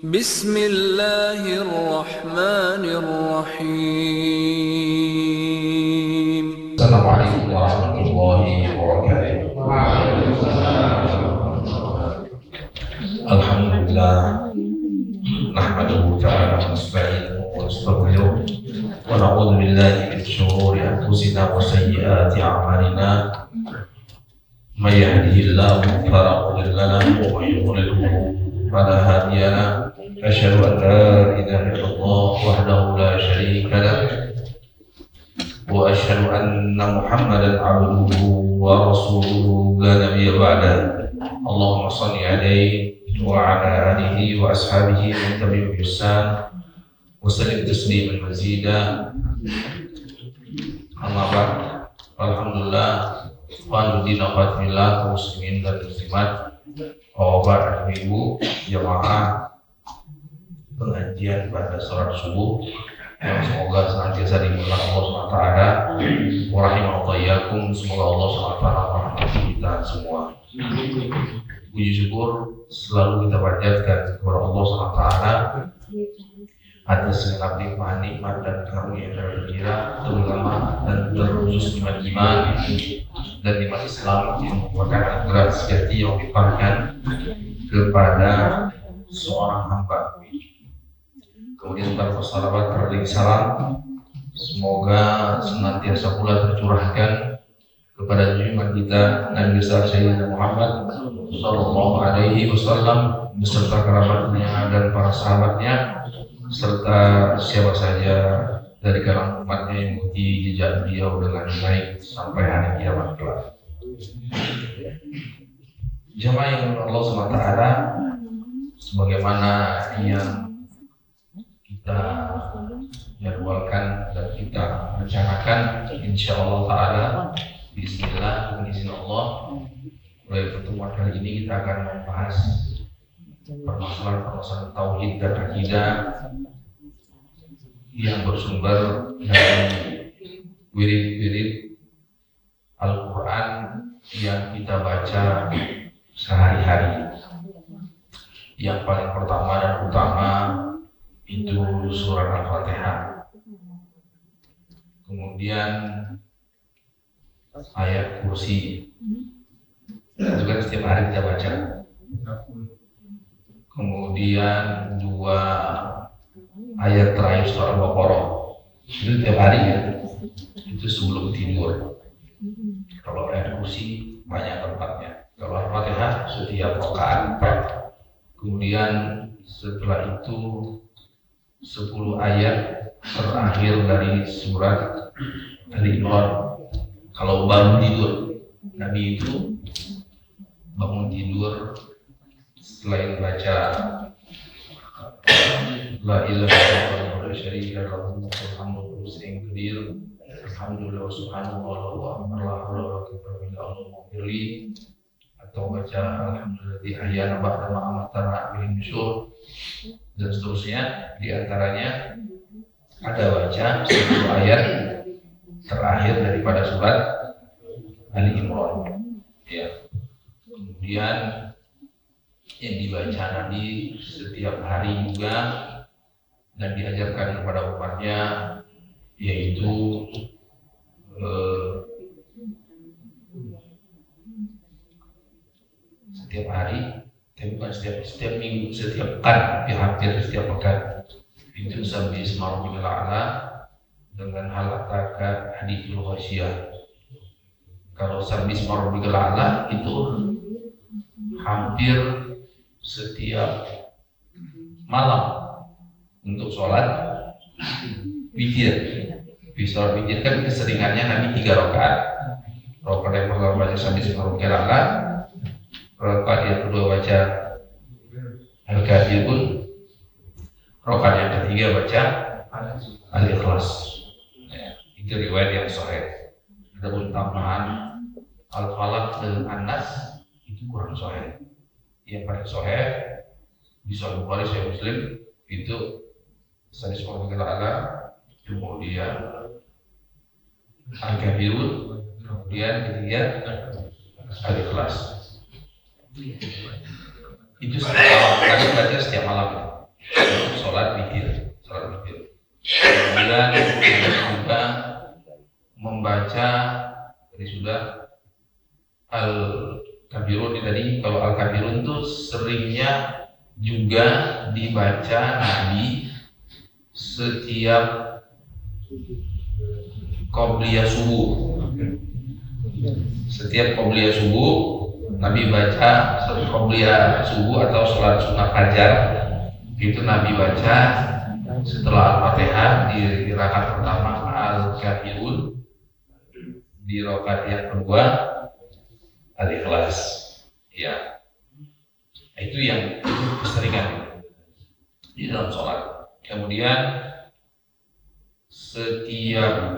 Bismillahirrahmanirrahim. Assalamualaikum warahmatullahi wabarakatuh. Alhamdulillah, nahmaduhu ta'ala wa nasta'inuhu wa nastaghfiruh wa na'udzu billahi min shururi anfusina wa sayyiati a'malina. May yahdihillahu fala mudilla lahu wa may yudlilhu fala hadiya lahu. Asyhadu an la ilaha illallah wahdahu la syarika lahu wa asyhadu anna Muhammadan abduhu wa rasuluhu la nabiyya ba'dahu. Allahumma shalli alaihi wa ala alihi wa ashabihi wa tabi'ihim bi ihsan wa sallim tasliman mazida. Amma ba'd. Alhamdulillah wa nudina fatimillah muslimin dan muslimat. Bapak Ibu jamaah pengajian pada sholat subuh yang semoga senantiasa dimurahkan Allah SWT wa rahimahullah. Semoga Allah SWT merahmati kita semua. Puji syukur selalu kita panjatkan kepada Allah SWT atas segala nikmat dan karunia yang terkira, terutama dan terkhusus nikmat iman dan nikmat Islam yang merupakan anugerah sejati yang diberikan kepada seorang hamba. Kemudian tanpa salawat terlebih salam, semoga senantiasa pula tercurahkan kepada junjungan kita Nabi besar Sayyidina Muhammad Sallallahu Alaihi Wasallam beserta kerabatnya dan para sahabatnya serta siapa saja dari kalangan umatnya yang mengikuti jejak beliau dengan baik sampai hari kiamat kelak. Jamaah yang Allah SWT, sebagaimana yang kita jadwalkan dan kita rencanakan, insyaallah ta'ala bismillah dengan izin Allah, mulai pertemuan kali ini kita akan membahas permasalahan tauhid dan akidah yang bersumber dari wirid-wirid Al-Quran yang kita baca sehari-hari. Yang paling pertama dan utama itu surat Al-Fatihah, kemudian ayat kursi itu kan setiap hari kita baca, kemudian 2 ayat terakhir surat Al-Baqarah itu setiap hari ya, itu sebelum tidur. Kalau ayat kursi banyak tempatnya, kalau Al-Fatihah setiap rakaat. Kemudian setelah itu 10 ayat terakhir dari surat Ali Imran. Kalau bangun tidur, Nabi itu bangun tidur selain baca La ilaha illallah wa la syarika lahu lahul hamdu wa huwal qadir alhamdulillah wa subhanallah wa la haula wa la quwwata illa billah, atau baca alhamdulillah ahyana ba'da ma amatana bil nusyur dan seterusnya. Di antaranya ada baca 10 ayat terakhir daripada surat Ali Imran ya. Kemudian yang dibaca Nabi setiap hari juga dan diajarkan kepada umatnya yaitu setiap hari, tapi bukan setiap minggu, setiap pekan, hampir setiap pekan. Itu sambil isma rabbikal a'la dengan hal ataka hadithul ghasyiyah. Kalau sambil isma rabbikal a'la itu hampir setiap malam untuk sholat witir. Sholat witir kan keseringannya Nabi 3 rakaat. Rakaat yang pertama baca sambil isma rabbikal a'la, rakaat yang kedua baca Al-Kafirun, rakaat yang ketiga baca Al-Ikhlas. Itu riwayat yang sahih. Adapun tambahan Al-Falaq dan An-Nas itu kurang sahih. Yang paling sahih di Sahih Bukhari, Sahih Muslim itu Sadis Muhammad Al-Ala, kemudian Al-Kafirun, kemudian ketiga Al-Ikhlas. Itu setiap malam, baca setiap malam. sholat witir. Kemudian juga membaca tadi sudah Al-Kafirun tadi. Kalau Al-Kafirun itu seringnya juga dibaca Nabi setiap qobliyah subuh. Setiap qobliyah subuh Nabi baca, qobliyah subuh atau sholat sunnah fajar itu Nabi baca setelah Al-Fatihah di rakaat pertama Al-Kafirun, di rakaat yang kedua Al-Ikhlas. Ya, itu yang keseringan di dalam sholat. Kemudian setiap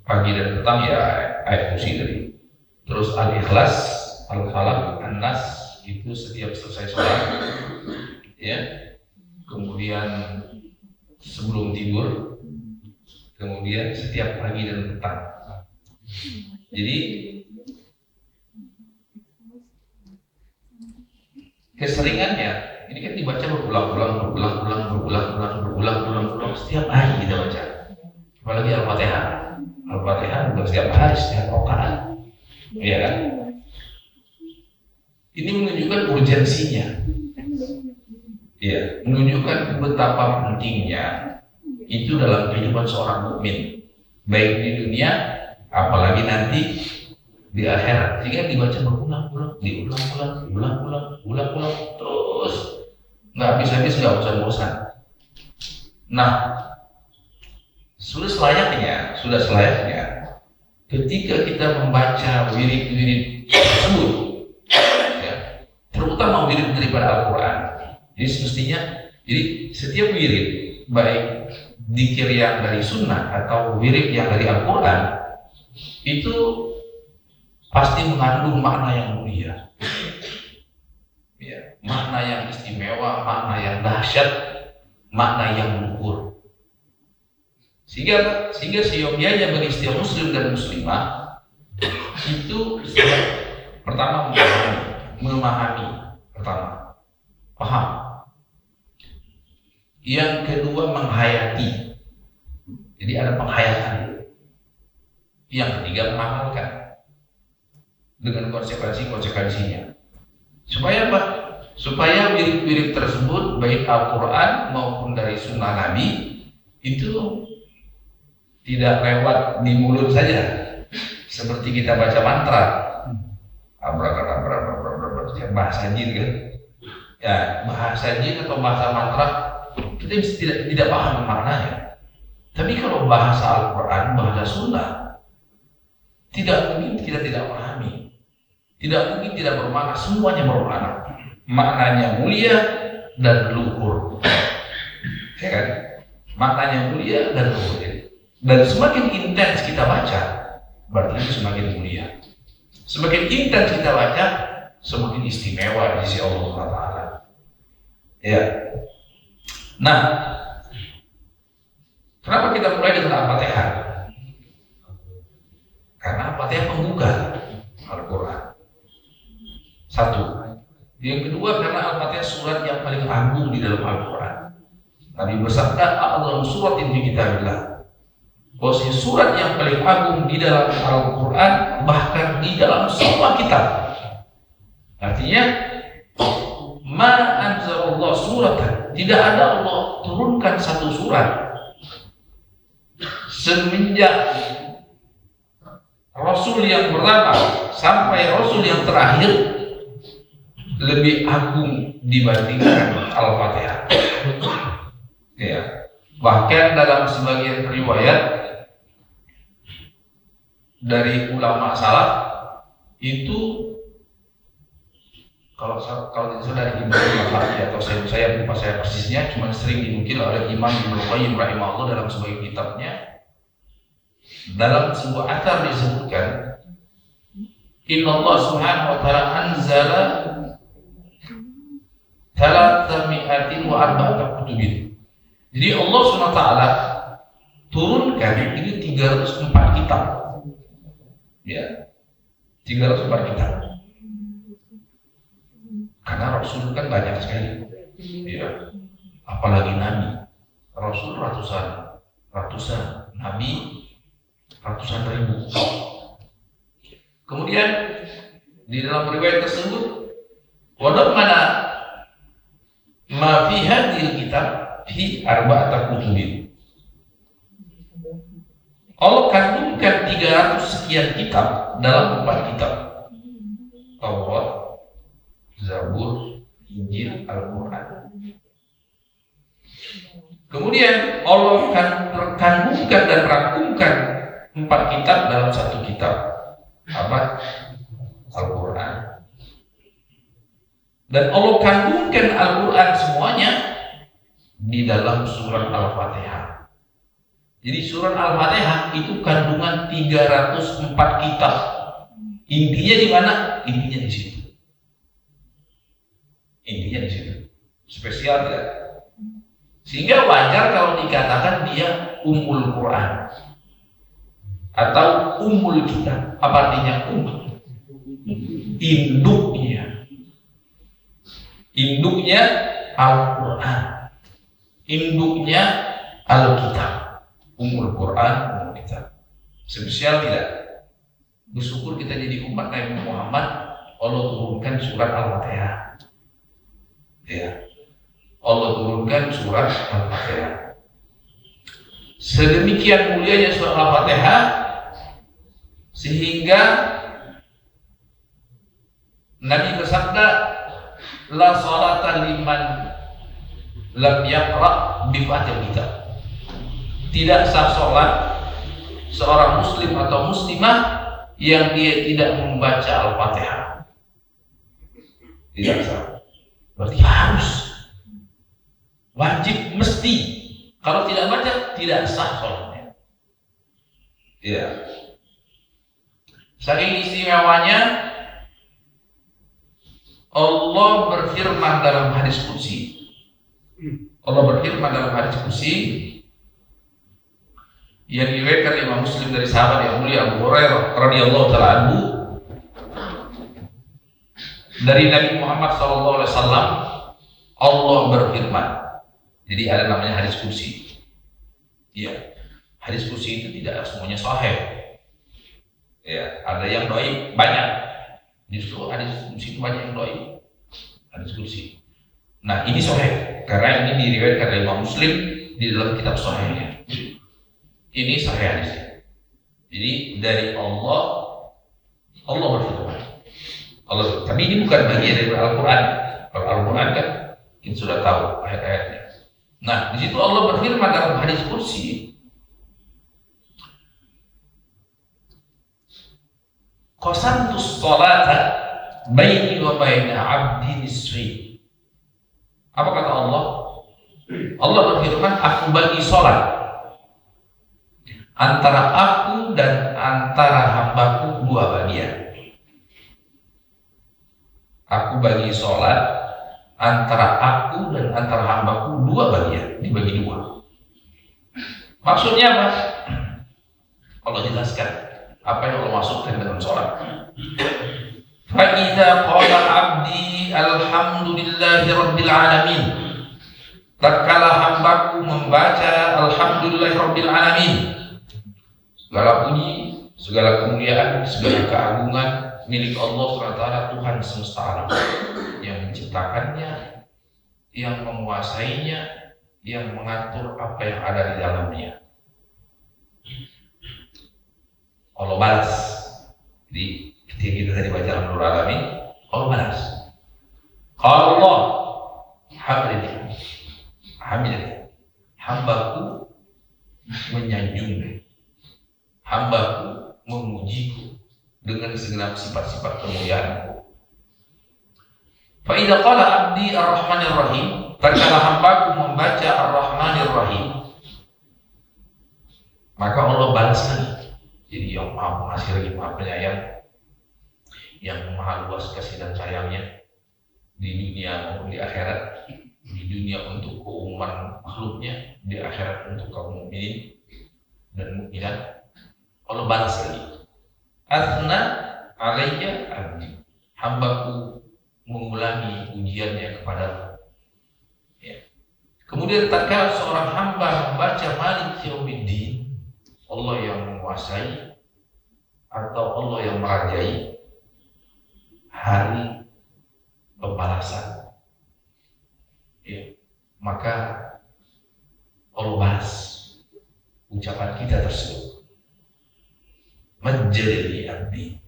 pagi dan petang ya ayat kursi tadi. Terus Al-Ikhlas, Al-Falaq, An-Nas itu setiap selesai sholat. Ya. Kemudian sebelum tidur, kemudian setiap pagi dan petang. Jadi keseringannya ini kan dibaca berulang-ulang setiap hari kita baca. Apalagi Al-Fatihah bukan setiap hari, setiap rakaat. Iya kan? Ini menunjukkan urgensinya. Ya, menunjukkan betapa pentingnya itu dalam kehidupan seorang mukmin, baik di dunia, apalagi nanti di akhirat. Jika dibaca berulang-ulang, terus nggak habis-habis, nggak bosan-bosan. Nah, sudah selayaknya ketika kita membaca wirid-wirid tersebut, ya, terutama wirid daripada Al-Quran. Jadi semestinya, setiap wirid, baik dzikir yang dari sunnah atau wirid yang dari Al-Quran, itu pasti mengandung makna yang mulia, ya, makna yang istimewa, makna yang dahsyat, makna yang luhur. Sehingga seyogianya bagi setiap muslim dan muslimah itu pertama memahami, paham. Yang kedua menghayati. Jadi ada penghayatan. Yang ketiga mengamalkan dengan konsekuensinya. Supaya apa? Supaya wirid-wirid tersebut baik Al-Quran maupun dari sunnah Nabi itu tidak lewat di mulut saja. Seperti kita baca mantra, abrakadabra, bahasa jin kan? Ya, bahasa jin atau bahasa mantra kita tidak paham maknanya. Tapi kalau bahasa Al-Quran, bahasa sunnah, tidak mungkin kita tidak pahami, tidak mungkin tidak bermakna, semuanya bermakna. Maknanya mulia dan luhur, ya kan? Maknanya mulia dan luhur. Dan semakin intens kita baca, berarti itu semakin mulia. Semakin intens kita baca, semakin istimewa di sisi Allah Taala. Ya. Nah, kenapa kita mulai dengan Al-Fatihah? Karena Al-Fatihah pembuka Al-Quran. Satu. Yang kedua, karena Al-Fatihah surat yang paling agung di dalam Al-Quran. Nabi bersabda, "A'dhamu suratin fi kitabillah." Bahwasanya surat yang paling agung di dalam Al-Quran, bahkan di dalam semua kitab. Artinya, ma anzalallah suratan, tidak ada Allah turunkan satu surat semenjak Rasul yang pertama sampai Rasul yang terakhir lebih agung dibandingkan Al-Fatihah. Ya. Bahkan dalam sebagian riwayat dari ulama salaf itu, kalau tidak salah dari Ibnu Al-Qayyim atau saya lupa saya persisnya, cuma sering dinukil oleh Imam Ibnu Qayyim rahimahullah dalam sebuah kitabnya. Dalam sebuah athar disebutkan, Inna Allah subhanahu wa ta'ala anzala 304 kutubin. Jadi Allah subhanahu wa ta'ala turunkan ini 304 kitab. Ya, 304 kitab. Karena Rasul kan banyak sekali, ya, apalagi Nabi. Rasul ratusan, Nabi ratusan ribu. Kemudian di dalam riwayat tersebut, walau mana ma fi hadhil kitab fi arba'ata kutubin. Allah kandungkan 300 sekian kitab dalam 4 kitab. Taurat, Zabur, Injil, Al-Quran. Kemudian Allah kandungkan dan rangkumkan 4 kitab dalam 1 kitab. Apa? Al-Quran. Dan Allah kandungkan Al-Quran semuanya di dalam surat Al-Fatihah. Jadi surat Al-Fatihah itu kandungan 304 kitab. Intinya di mana? Intinya di situ. Intinya di situ. Spesial tidak? Sehingga wajar kalau dikatakan dia Ummul Quran atau Ummul Kitab. Apa artinya induknya. Induknya Al-Quran. Induknya Al-Kitab. Ummul Quran, Ummul Kitab. Spesial tidak? Bersyukur kita jadi umat Nabi Muhammad, Allah turunkan surat Al-Fatihah. Ya. Allah turunkan surat Al-Fatihah. Sedemikian mulianya surat Al-Fatihah sehingga Nabi bersabda, la salata liman lam yaqra bi Fatihil Kitab. Tidak sah sholat seorang muslim atau muslimah yang dia tidak membaca Al-Fatihah. Tidak sah. Berarti harus, wajib, mesti. Kalau tidak baca, tidak sah sholatnya. Ya. Saking istimewanya Allah berfirman dalam hadis qudsi. Allah berfirman dalam hadis qudsi yang diriwayatkan Imam Muslim dari sahabat yang mulia Abu Hurairah radhiyallahu taala anhu, dari Nabi Muhammad SAW, Allah berfirman. Jadi ada namanya hadis qudsi. Ya, hadis qudsi itu tidak semuanya sahih. Ya, ada yang dhaif banyak. Justru hadis qudsi itu banyak yang dhaif. Hadis qudsi. Nah, ini sahih karena ini diriwayatkan oleh Imam Muslim di dalam kitab sahihnya. Ini sahih hadisnya. Jadi dari Allah berfirman. Tapi ini bukan bagian dari Al-Quran. Kalau Al-Quran kan kita sudah tahu ayat-ayatnya. Nah, di situ Allah berfirman dalam hadis qudsi, qasamtus sholata baini wa baina 'abdi nisfi. Apa kata Allah? Allah berfirman, aku bagi sholat antara aku dan antara hambaku 2 bagian. Aku bagi sholat antara aku dan antara hambaku 2 bagian. Dibagi 2. Maksudnya apa? Allah jelaskan apa yang Allah masukkan dalam sholat. Fa idza qala 'abdi alhamdulillahi rabbil alamin. Tatkala hambaku membaca alhamdulillahi rabbil alamin. Segala puji, segala kemuliaan, segala keagungan milik Allah SWT, Tuhan semesta alam, yang menciptakannya, yang menguasainya, yang mengatur apa yang ada di dalamnya. Allah balas. Jadi ketika kita tadi baca Al-Nur Alamin, Allah balas. Allah hamidani, hambaku menyanjung, hambaku memujiku dengan segenap sifat-sifat kemuliaanku. Fa idza qala 'abdi ar-rahmanir rahim, tatkala hambaku membaca ar-rahmanir rahim, maka Allah balas lagi. Jadi yang Maha Pengasih lagi Maha Penyayang, yang Maha luas kasih dan sayangnya di dunia maupun di akhirat. Di dunia untuk keumuman makhluknya, di akhirat untuk kaum mukminin dan mukminat. Allah balas lagi. Athna alayya abdi, hambaku mengulangi ujiannya kepadaku. Ya. Kemudian tatkala seorang hamba membaca Malik Yaumiddin, Allah yang menguasai atau Allah yang merajai hari pembalasan, ya, maka Allah balas ucapan kita tersebut. Menjadi abdi,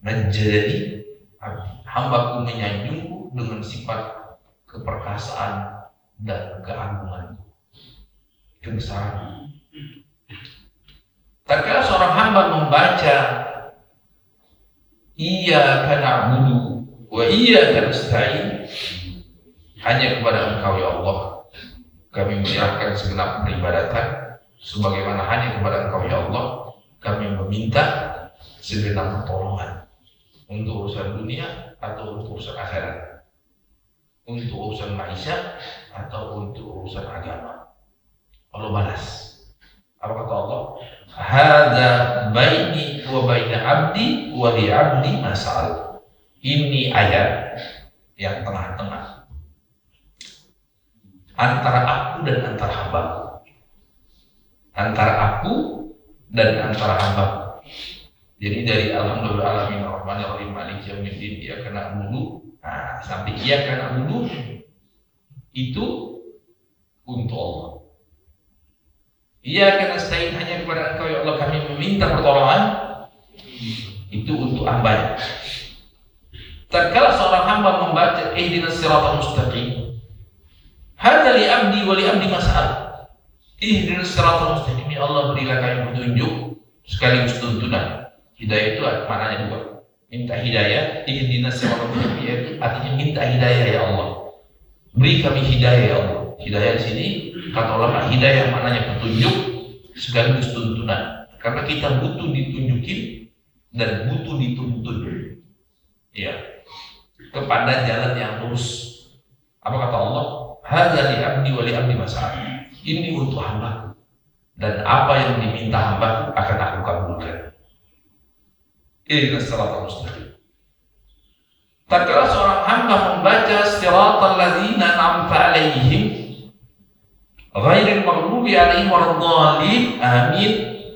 menjadi abdi, hambaku menyanjungku dengan sifat keperkasaan dan keagungan, kebesaran. Tatkala seorang hamba membaca Iyyaka na'budu wa iyyaka nasta'in, hanya kepada Engkau ya Allah kami menyerahkan segenap peribadatan, sebagaimana hanya kepada Engkau ya Allah kami meminta segenap pertolongan untuk urusan dunia atau untuk urusan akhirat, untuk urusan maisha atau untuk urusan agama. Allah balas. Apa kata Allah? Hadza baini wa baina abdi wa li abdi mas'al. Ini ayat yang tengah-tengah antara aku dan antara hambaku, antara aku dan antara hambaku. Jadi dari alhamdulillah alamin arrahmanir rahim maliki yaumiddin iyyaka na'budu sampai iyyaka na'budu itu untuk Allah. Iyyaka nasta'in, hanya kepada Engkau ya Allah kami meminta pertolongan, itu untuk hamba. Tatkala seorang hamba membaca ihdinas siratal mustaqim, hadza li abdi wa li abdi mas'al. Ihdinas siratal mustaqim, ya Allah berilah kami petunjuk sekaligus tuntunan. Hidayah itu maknanya dua. Minta hidayah, ihdinas siratal mustaqim itu artinya minta hidayah ya Allah. Beri kami hidayah ya Allah. Hidayah di sini kata ulama, hidayah maknanya petunjuk sekaligus tuntunan. Karena kita butuh ditunjukin dan butuh dituntun. Ya, kepada jalan yang lurus. Apa kata Allah? Hadza li abdi wa li abdi mas'al. Ini untuk hamba dan apa yang diminta hamba akan aku kabulkan. Ihdinas siratal mustaqim. Tatkala seorang hamba membaca siratal ladzina an'amta 'alaihim ghairil maghdubi 'alaihim waladdallin, amin.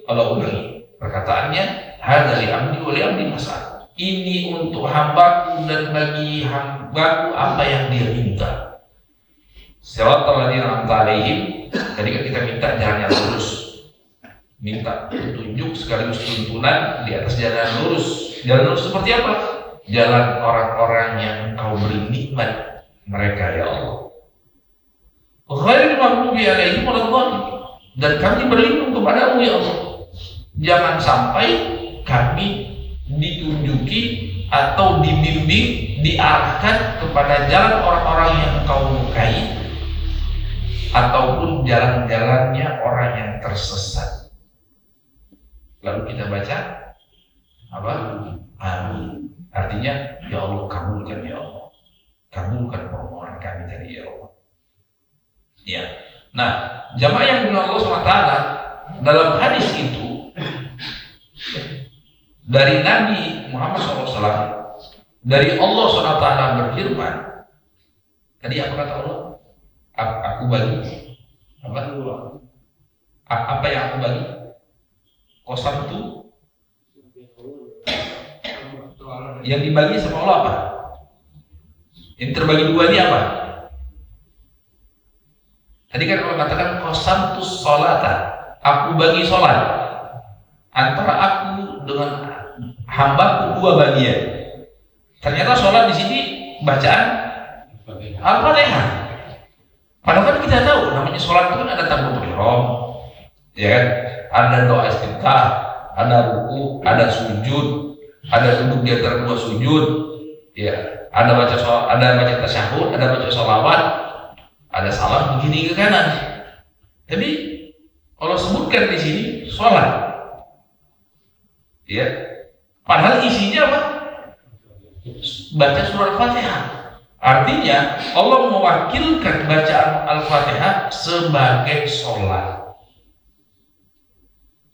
Allah ulangi perkataannya, hadza li abdi wa li abdi mas'al. Ini untuk hambaku dan bagi hambaku apa yang dia minta. Siratal ladzina an'amta 'alaihim, tadi kan kita minta jalan yang lurus, minta petunjuk sekaligus tuntunan di atas jalan yang lurus. Jalan lurus seperti apa? Jalan orang-orang yang Engkau beri nikmat mereka ya Allah. Ghairil maghdubi 'alaihim waladdallin, dan kami berlindung kepadamu ya Allah. Jangan sampai kami ditunjuki atau dibimbing, diarahkan kepada jalan orang-orang yang Engkau murkai ataupun jalan-jalannya orang yang tersesat. Lalu kita baca apa? Amin. Artinya ya Allah kabulkan ya Allah, kabulkan permohonan kami tadi ya Allah. Ya. Nah, jamaah yang dimuliakan Allah SWT, dalam hadis itu dari Nabi Muhammad SAW, dari Allah SWT berfirman, tadi apa kata Allah? Aku bagi apa yang aku bagi? Kosam itu yang dibagi sama Allah apa? Yang terbagi dua ini apa? Tadi kan Allah katakan qasamtus sholata, aku bagi sholat antara aku dengan hambaku dua bagian. Ternyata sholat di sini bacaan Al-Fatihah. Padahal kan kita tahu namanya sholat itu kan ada takbiratul ihram, ya kan? Ada doa istiftah, ada ruku, ada sujud, ada duduk di antara dua sujud, ya. Ada baca tasyahud, ada baca sholawat, ada salam begini ke kanan. Tapi Allah sebutkan di sini sholat, ya. Padahal isinya apa? Baca surah Al-Fatihah. Artinya Allah mewakilkan bacaan Al-Fatihah sebagai sholat.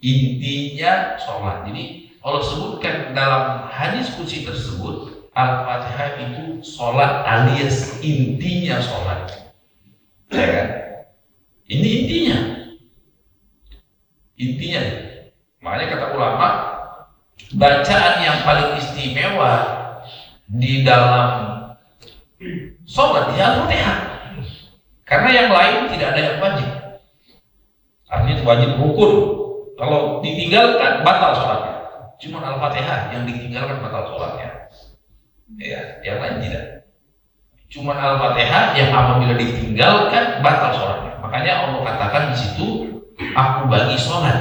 Intinya sholat. Jadi Allah sebutkan dalam hadis qudsi tersebut, Al-Fatihah itu sholat alias intinya sholat. Ya kan? Ini intinya. Intinya. Makanya kata ulama, bacaan yang paling istimewa di dalam sholat ya Al-Fatihah. Karena yang lain tidak ada yang wajib. Artinya wajib rukun. Kalau ditinggalkan batal sholatnya. Cuma Al-Fatihah yang ditinggalkan batal sholatnya. Ya, yang lain tidak. Cuma Al-Fatihah yang apabila ditinggalkan batal sholatnya. Makanya Allah katakan di situ, aku bagi sholat.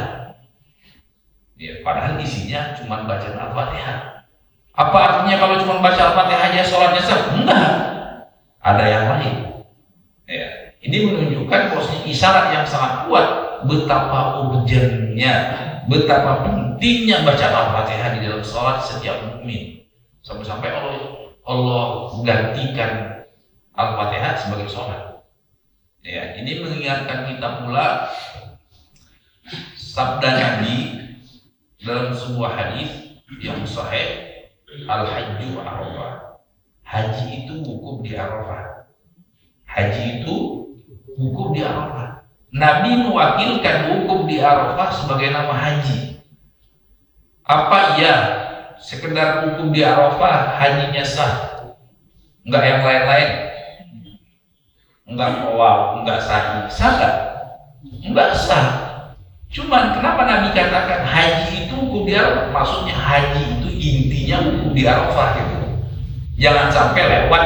Ya, padahal isinya cuma bacaan Al-Fatihah. Apa artinya kalau cuma baca Al-Fatihah aja sholatnya sah? Enggak. Ada yang lain. Ya, ini menunjukkan bahwasanya isyarat yang sangat kuat betapa urgennya, betapa pentingnya bacaan Al-Fatihah di dalam sholat setiap mukmin. Sampai-sampai Allah gantikan Al-Fatihah sebagai sholat. Ya, ini mengingatkan kita pula sabda Nabi dalam sebuah hadis yang sahih, al-hajju Arafah. Haji itu wukuf di Arafah. Haji itu wukuf di Arafah. Nabi mewakilkan wukuf di Arafah sebagai nama haji. Apa iya sekedar wukuf di Arafah hajinya sah? Enggak yang lain-lain? Enggak wow, enggak sah. Sah enggak? Enggak sah. Cuman kenapa Nabi katakan haji itu wukuf di Arafah? Maksudnya haji itu intinya wukuf di Arafah gitu. Jangan sampai lewat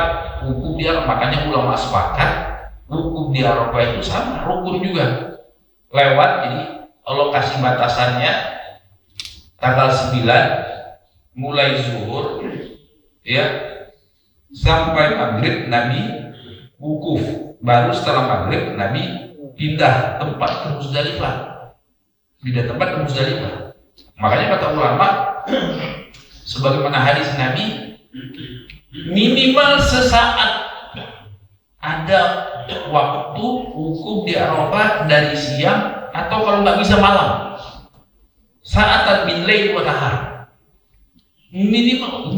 wukuf di Arafah. Makanya ulama sepakat wukuf di Arafah itu sama, rukun juga. Lewat, jadi Allah kasih batasannya tanggal 9 mulai zuhur ya sampai maghrib Nabi wukuf. Baru setelah maghrib Nabi pindah tempat ke Muzdalifah. Pindah tempat ke Muzdalifah. Makanya kata ulama sebagaimana hadis Nabi, minimal sesaat ada waktu wukuf di Arafah dari siang atau kalau nggak bisa malam. Sa'atan min lail wa nahar. Minimal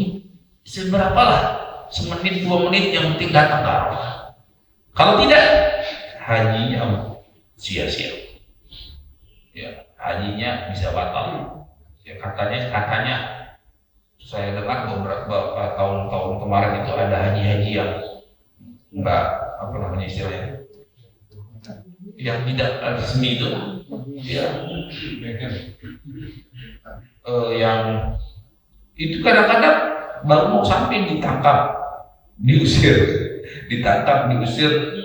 seberapa lah? Semenit 2 menit yang penting datang ke Arafah. Kalau tidak, hajinya sia-sia. Ya, hajinya bisa batal. Ya, katanya saya dengar beberapa tahun-tahun kemarin itu ada haji-haji yang enggak, apa namanya istilahnya, yang tidak resmi itu ya, yang itu kadang-kadang baru mau sampai ditangkap, diusir,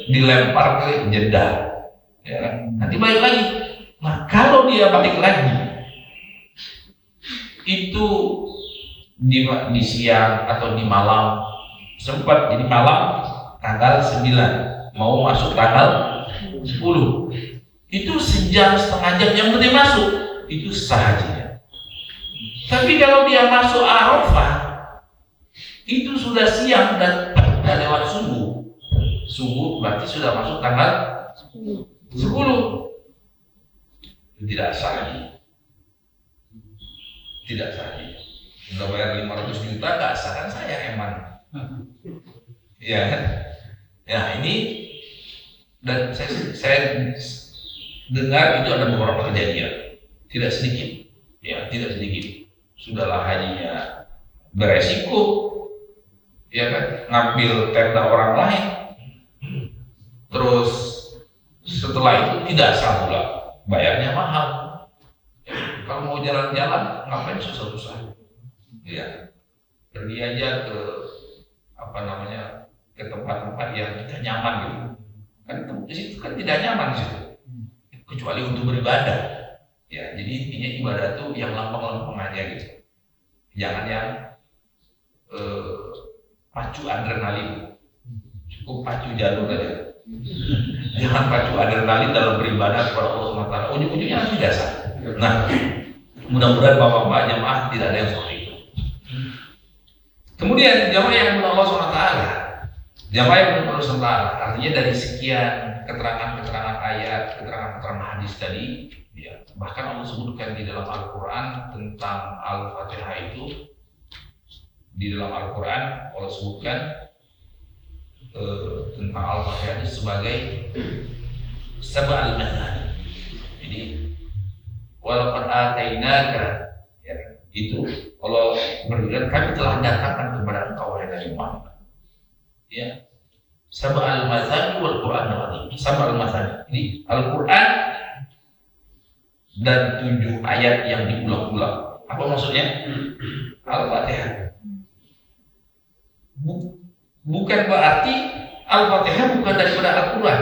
dilempar ke Jeddah ya, nanti balik lagi. Nah kalau dia balik lagi itu di siang atau di malam, sempat jadi malam tanggal 9 mau masuk tanggal 10, itu sejam setengah jam yang penting masuk, itu sah hajinya. Tapi kalau dia masuk Arafah itu sudah siang dan lewat subuh berarti sudah masuk tanggal 10, tidak sah haji. Tidak sah haji. Udah bayar 500 juta gak sah kan saya eman. Ya kan? Ya ini, dan saya dengar itu ada beberapa kejadian, tidak sedikit, ya tidak sedikit. Sudahlah hajinya beresiko, ya kan, ngambil tenda orang lain, terus setelah itu tidak sah pula, bayarnya mahal. Ya, kalau mau jalan-jalan ngapain susah-susah? Ya, pergi aja ke ke tempat-tempat yang tidak nyaman gitu. Kan di situ kan tidak nyaman di situ. Kecuali untuk beribadah. Ya, jadi intinya ibadah itu yang lempeng-lempeng aja gitu. Jangan yang pacu adrenalin. Cukup pacu jalur aja. Jangan pacu adrenalin dalam beribadah kepada Allah SWT. Ujung-ujungnya nanti dasar. Nah, mudah-mudahan bapak-bapak jamaah tidak ada yang seperti itu. Kemudian jamaah yang menurut Allah SWT, jamaah yang menurut Allah SWT, artinya dari sekian keterangan-keterangan ayat, keterangan-keterangan hadis tadi, ya, bahkan Allah sebutkan di dalam Al-Quran tentang Al-Fatihah itu. Di dalam Al-Quran Allah sebutkan tentang Al-Fatihah itu sebagai sab'al mathani. Jadi walaqad atainaka, ya, itu Allah berbilang kami telah datangkan kepada engkau wahai Nabi Muhammad, ya, sab'al mathani wal Qur'anil azim. Sab'al mathani ini Al-Qur'an dan 7 ayat yang diulang-ulang. Apa maksudnya? Al-Fatihah. Bukan berarti Al-Fatihah bukan daripada Al-Quran,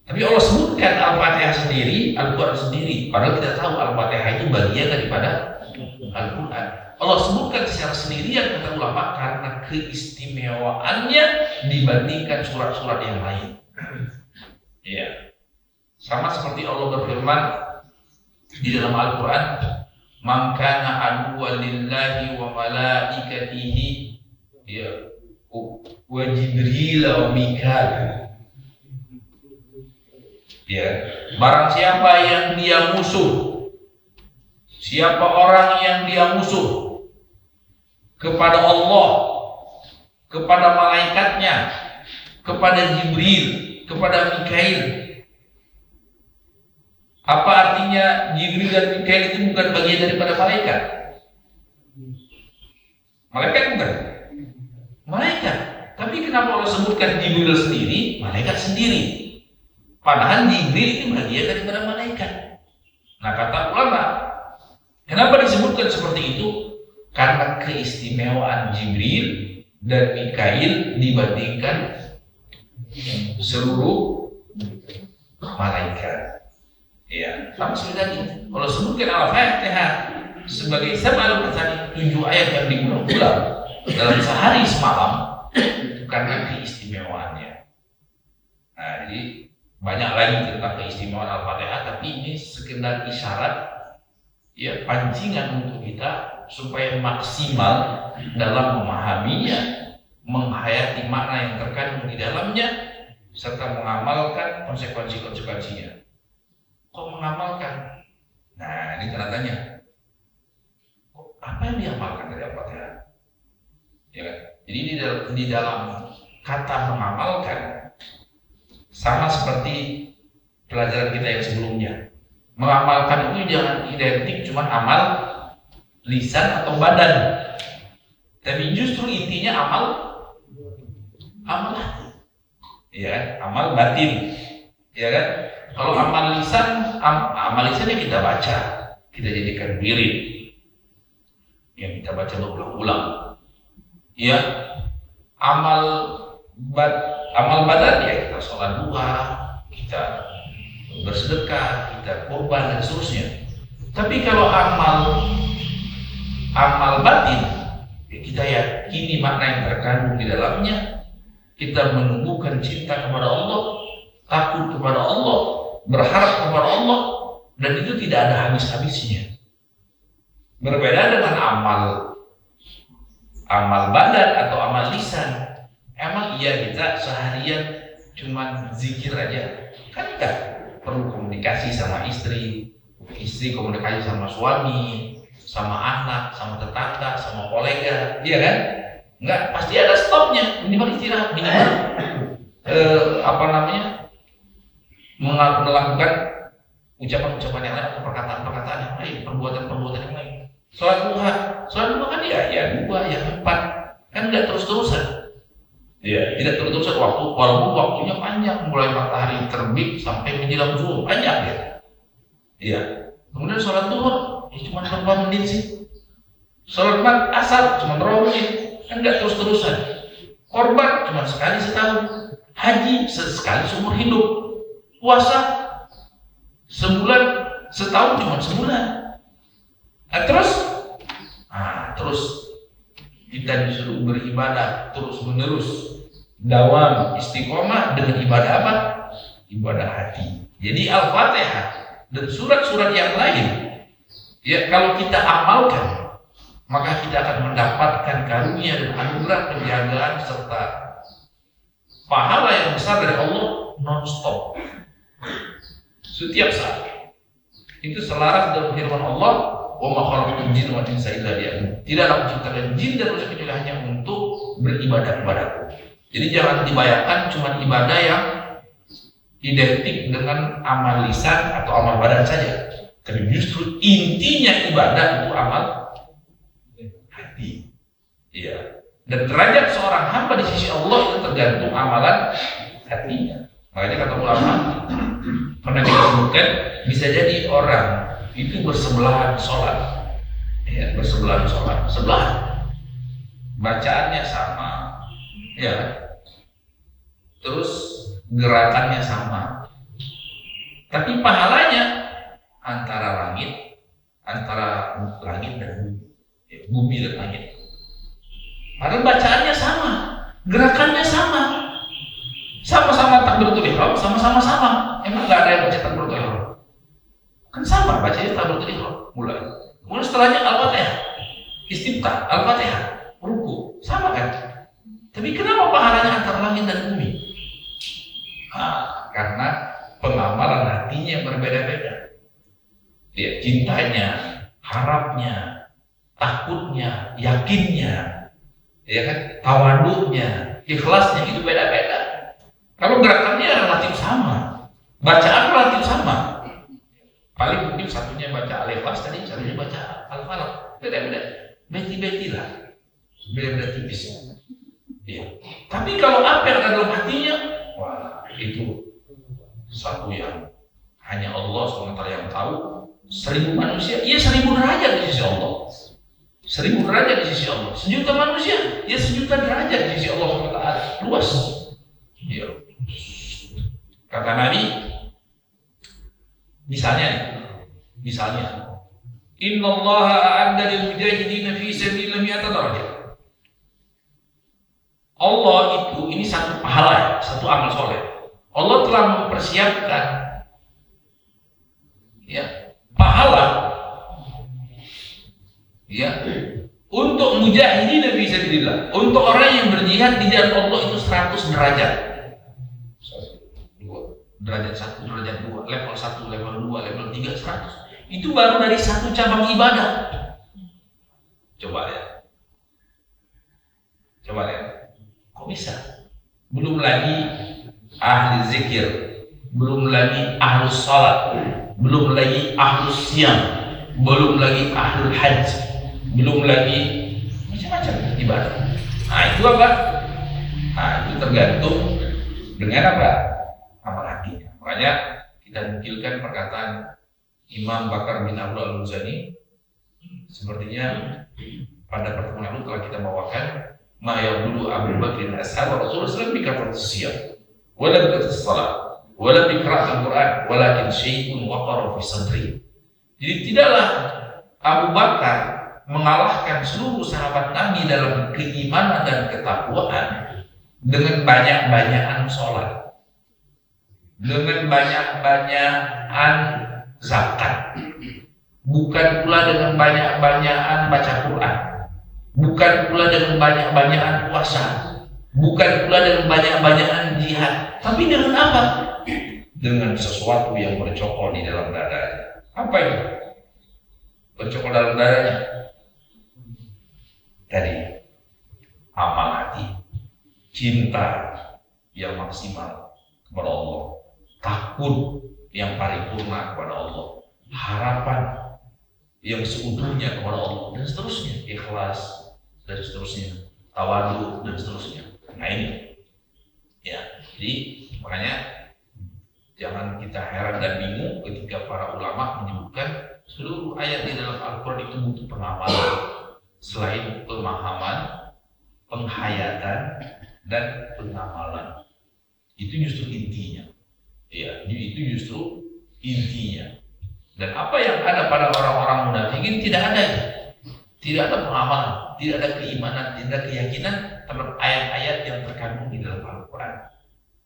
tapi Allah sebutkan Al-Fatihah sendiri, Al-Quran sendiri. Padahal kita tahu Al-Fatihah itu bagian daripada Al-Quran. Allah sebutkan secara sendirian kata ulama karena keistimewaannya dibandingkan surat-surat yang lain. Ya, sama seperti Allah berfirman di dalam Al-Quran, "Man kana aduwwan lillahi wa malaikatihi, ya, wa Jibril wa Mikail." Ya, barang siapa yang dia musuh, siapa orang yang dia musuh kepada Allah, kepada malaikatnya, kepada Jibril, kepada Mikail. Apa artinya Jibril dan Mikail itu bukan bagian daripada malaikat? Malaikat bukan? Malaikat. Tapi kenapa Allah sebutkan Jibril sendiri, malaikat sendiri? Padahal Jibril itu bagian daripada malaikat. Nah, kata ulama, kenapa disebutkan seperti itu? Karena keistimewaan Jibril dan Mikail dibandingkan seluruh malaikat. Ya, sama seperti tadi. Kalau sebutkan Al-Fatihah sebagai sab'al mathani, 7 ayat yang diulang-ulang dalam sehari semalam, karena keistimewaannya. Nah, jadi banyak lagi tentang keistimewaan Al-Fatihah, tapi ini sekedar isyarat, ya, pancingan untuk kita supaya maksimal dalam memahaminya, menghayati makna yang terkandung di dalamnya, serta mengamalkan konsekuensi-konsekuensinya. Kok mengamalkan? Nah, ini tanda tanya. Apa yang diamalkan dari Al-Fatihah? Ya kan? Jadi di dalam kata mengamalkan sama seperti pelajaran kita yang sebelumnya. Mengamalkan itu jangan identik cuma amal lisan atau badan, tapi justru intinya amal hati, ya kan? Amal batin, ya kan? Kalau amal lisannya kita baca, kita jadikan wirid, yang kita baca berulang-ulang. Ya, amal badan ya kita sholat duha, kita bersedekah, kita kurban dan seterusnya. Tapi kalau amal batin, ya kita yakini makna yang terkandung di dalamnya, kita menumbuhkan cinta kepada Allah, takut kepada Allah, berharap kepada Allah, dan itu tidak ada habis-habisnya. Berbeda dengan amal badan atau amal lisan. Emang iya kita seharian cuma zikir aja? Kan enggak. Perlu komunikasi sama istri komunikasi sama suami, sama anak, sama tetangga, sama kolega, iya kan? Enggak, pasti ada stopnya, minimal istirahat, minimal melakukan ucapan-ucapan yang lain atau perkataan-perkataan yang lain, perbuatan-perbuatan yang lain. Sholat duha kan ya 2, ya 4, kan enggak terus-terusan. Ya, tidak terus-terusan walaupun waktunya panjang, mulai matahari terbit sampai menjelang zuhur, panjang ya. Iya. Kemudian sholat duhur ya cuma berapa menit sih. Sholat asar cuma berapa menit, kan enggak terus-terusan. Korban cuma sekali setahun, haji sekali seumur hidup, puasa sebulan, setahun cuma sebulan. Terus kita disuruh beribadah terus-menerus, dawam istiqomah dengan ibadah apa? Ibadah hati. Jadi Al-Fatihah dan surat-surat yang lain, ya kalau kita amalkan, maka kita akan mendapatkan karunia dan anugerah penjagaan serta pahala yang besar dari Allah non-stop, setiap saat. Itu selaras dengan firman Allah, "Wa ma khalaqtul jinna wal insa illa liya'budun." Tidaklah menciptakan jin dan manusia kecuali hanya untuk beribadah kepadaku. Jadi jangan dibayangkan cuma ibadah yang identik dengan amal lisan atau amal badan saja, tapi justru intinya ibadah itu amal hati. Iya. Dan derajat seorang hamba di sisi Allah itu tergantung amalan hatinya. Makanya kata ulama pernah disebutkan, bisa jadi orang itu bersebelahan sholat, ya, bersebelahan sholat, sebelahan, bacaannya sama, ya, terus gerakannya sama, tapi pahalanya antara langit dan bumi, ya, bumi dan langit. Padahal bacaannya sama, gerakannya sama, sama-sama takbiratul ihram, sama-sama. Emang nggak ada yang baca takbiratul ihram? Kan sama bacanya takbiratul ihram mulai. Kemudian setelahnya al-fatihah, istiftah, al-fatihah, ruku, sama kan? Tapi kenapa pahalanya antara langit dan bumi? Karena pengamalan hatinya berbeda-beda. Dia cintanya, harapnya, takutnya, yakinnya, ya kan, tawadunya, ikhlasnya itu beda-beda. Kalau gerakannya relatif sama, bacaan relatif sama, paling mungkin satunya baca al-ikhlas tadi, satunya baca al-falaq, beda-beda, beti-beti lah, beda-beda tipis. Ya. Tapi kalau apa yang ada dalam hatinya, wah, itu satu yang hanya Allah SWT yang tahu. 1000 manusia, iya 1000 derajat di sisi Allah. 1000 derajat di sisi Allah. 1 juta manusia, ya 1 juta derajat di sisi Allah SWT. Luas. Ya. Kata Nabi, misalnya, Inna Allah a'adda lil mujahidin fi sabilillah mi'ata darajat. Allah itu, ini satu pahala, satu amal soleh. Allah telah mempersiapkan, ya, pahala, ya, untuk mujahidin fi sabilillah, untuk orang yang berjihad di jalan Allah itu 100 derajat. Derajat 1, derajat 2, level 1, level 2, level 3, 100. Itu baru dari satu cabang ibadah. Coba lihat. Kok bisa? Belum lagi ahli zikir, belum lagi ahlus salat, belum lagi ahlus siyam, belum lagi ahlul hajj, belum lagi macam-macam ibadah. Nah itu apa? Nah itu tergantung dengan apa? Amal hatinya. Makanya kita nukilkan perkataan Imam Bakar bin Abdul Al-Muzani, sepertinya pada pertemuan lalu telah kita bawakan, ma yaqulu Abu Bakr ashab Rasulullah sallallahu alaihi wasallam bi siyam wala bi salat wala bi qira'atil Quran walakin syai'un waqara fi sadri. Jadi tidaklah Abu Bakar mengalahkan seluruh sahabat Nabi dalam keimanan dan ketakwaan dengan banyak-banyakan sholat, dengan banyak-banyakan zakat, bukan pula dengan banyak-banyakan baca Quran, bukan pula dengan banyak-banyakan puasa, bukan pula dengan banyak-banyakan jihad, tapi dengan apa? Dengan sesuatu yang bercokol di dalam dadanya. Apa itu? Bercokol dalam dadanya? Tadi amal hati, cinta yang maksimal kepada Allah, takut yang paripurna kepada Allah, harapan yang seutuhnya kepada Allah, dan seterusnya, ikhlas dan seterusnya, tawadu dan seterusnya. Nah ini, ya, jadi makanya jangan kita heran dan bingung ketika para ulama menyebutkan seluruh ayat di dalam Al-Quran itu butuh pengamalan selain pemahaman, penghayatan dan pengamalan. Itu justru intinya. Ya, itu justru intinya. Dan apa yang ada pada orang-orang munafikin tidak ada itu. Tidak ada pengamalan, tidak ada keimanan, tidak ada keyakinan terhadap ayat-ayat yang terkandung di dalam Al-Quran.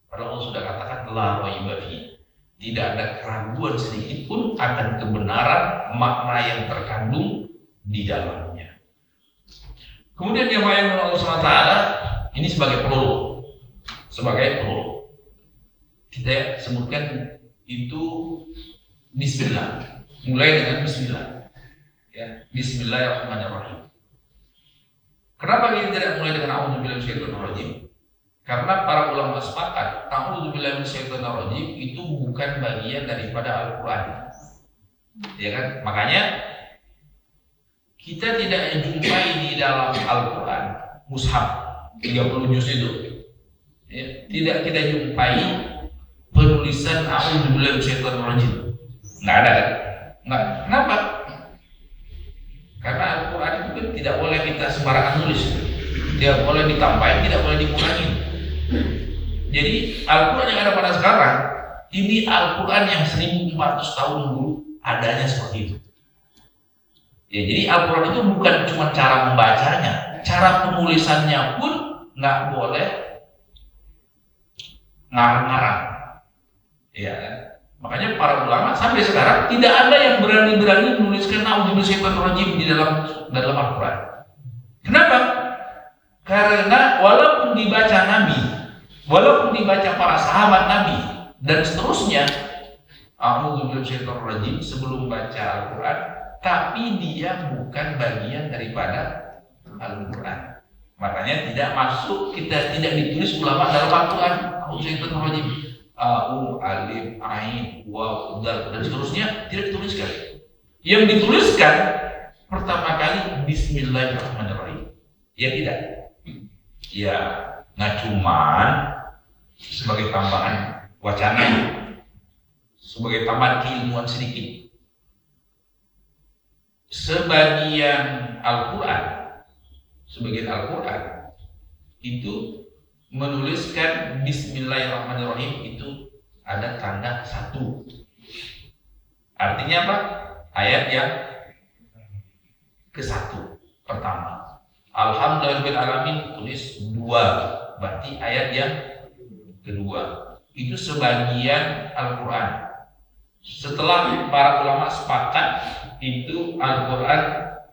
Padahal Allah sudah katakan la raiba fi. Tidak ada keraguan sedikit pun akan kebenaran makna yang terkandung di dalamnya. Kemudian yang lain Allah SWT ini sebagai prolog. Kita sebutkan itu Bismillah, mulai dengan Bismillah, ya, Bismillahirrahmanirrahim. Kenapa kita tidak mulai dengan A'udzubillahi minasyaitonir rajim? Karena para ulama sepakat, a'udzubillahi minasyaitonirrajim itu bukan bagian daripada Al-Qur'an. Ya kan? Makanya kita tidak jumpai di dalam Al-Qur'an mushaf 30 juz itu. Ya, tidak kita jumpai penulisan a'udzubillahi minasyaitonirrajim. Enggak ada kan? Enggak. Kenapa? Karena Al-Qur'an itu kan tidak boleh kita sembarangan nulis. Tidak boleh ditambahin, tidak boleh dikurangi. Jadi Al-Quran yang ada pada sekarang ini Al-Quran yang 1400 tahun dulu adanya seperti itu. Ya, jadi Al-Quran itu bukan cuma cara membacanya, cara penulisannya pun nggak boleh ngarang-ngarang. Ya, makanya para ulama sampai sekarang tidak ada yang berani-berani menuliskan a'udzubillahi di dalam Al-Quran. Kenapa? Karena walaupun dibaca Nabi, walaupun dibaca para sahabat Nabi dan seterusnya, a'udzubillahi sebelum baca Al-Quran, tapi dia bukan bagian daripada Al-Quran. Makanya tidak masuk, kita tidak ditulis ulama dalam Al-Quran. A'udzubillahi alif, ain, waw, dal dan seterusnya tidak dituliskan. Yang dituliskan pertama kali Bismillahirrahmanirrahim. Ya tidak. Ya, nah cuman sebagai tambahan wacana, sebagai tambahan keilmuan sedikit, sebagian Al-Quran itu menuliskan Bismillahirrahmanirrahim itu ada tanda 1. Artinya apa? Ayat yang ke-1 pertama. Alhamdulillahirrahmanirrahim tulis 2, berarti ayat yang kedua. Itu sebagian Al-Quran. Setelah para ulama sepakat itu Al-Quran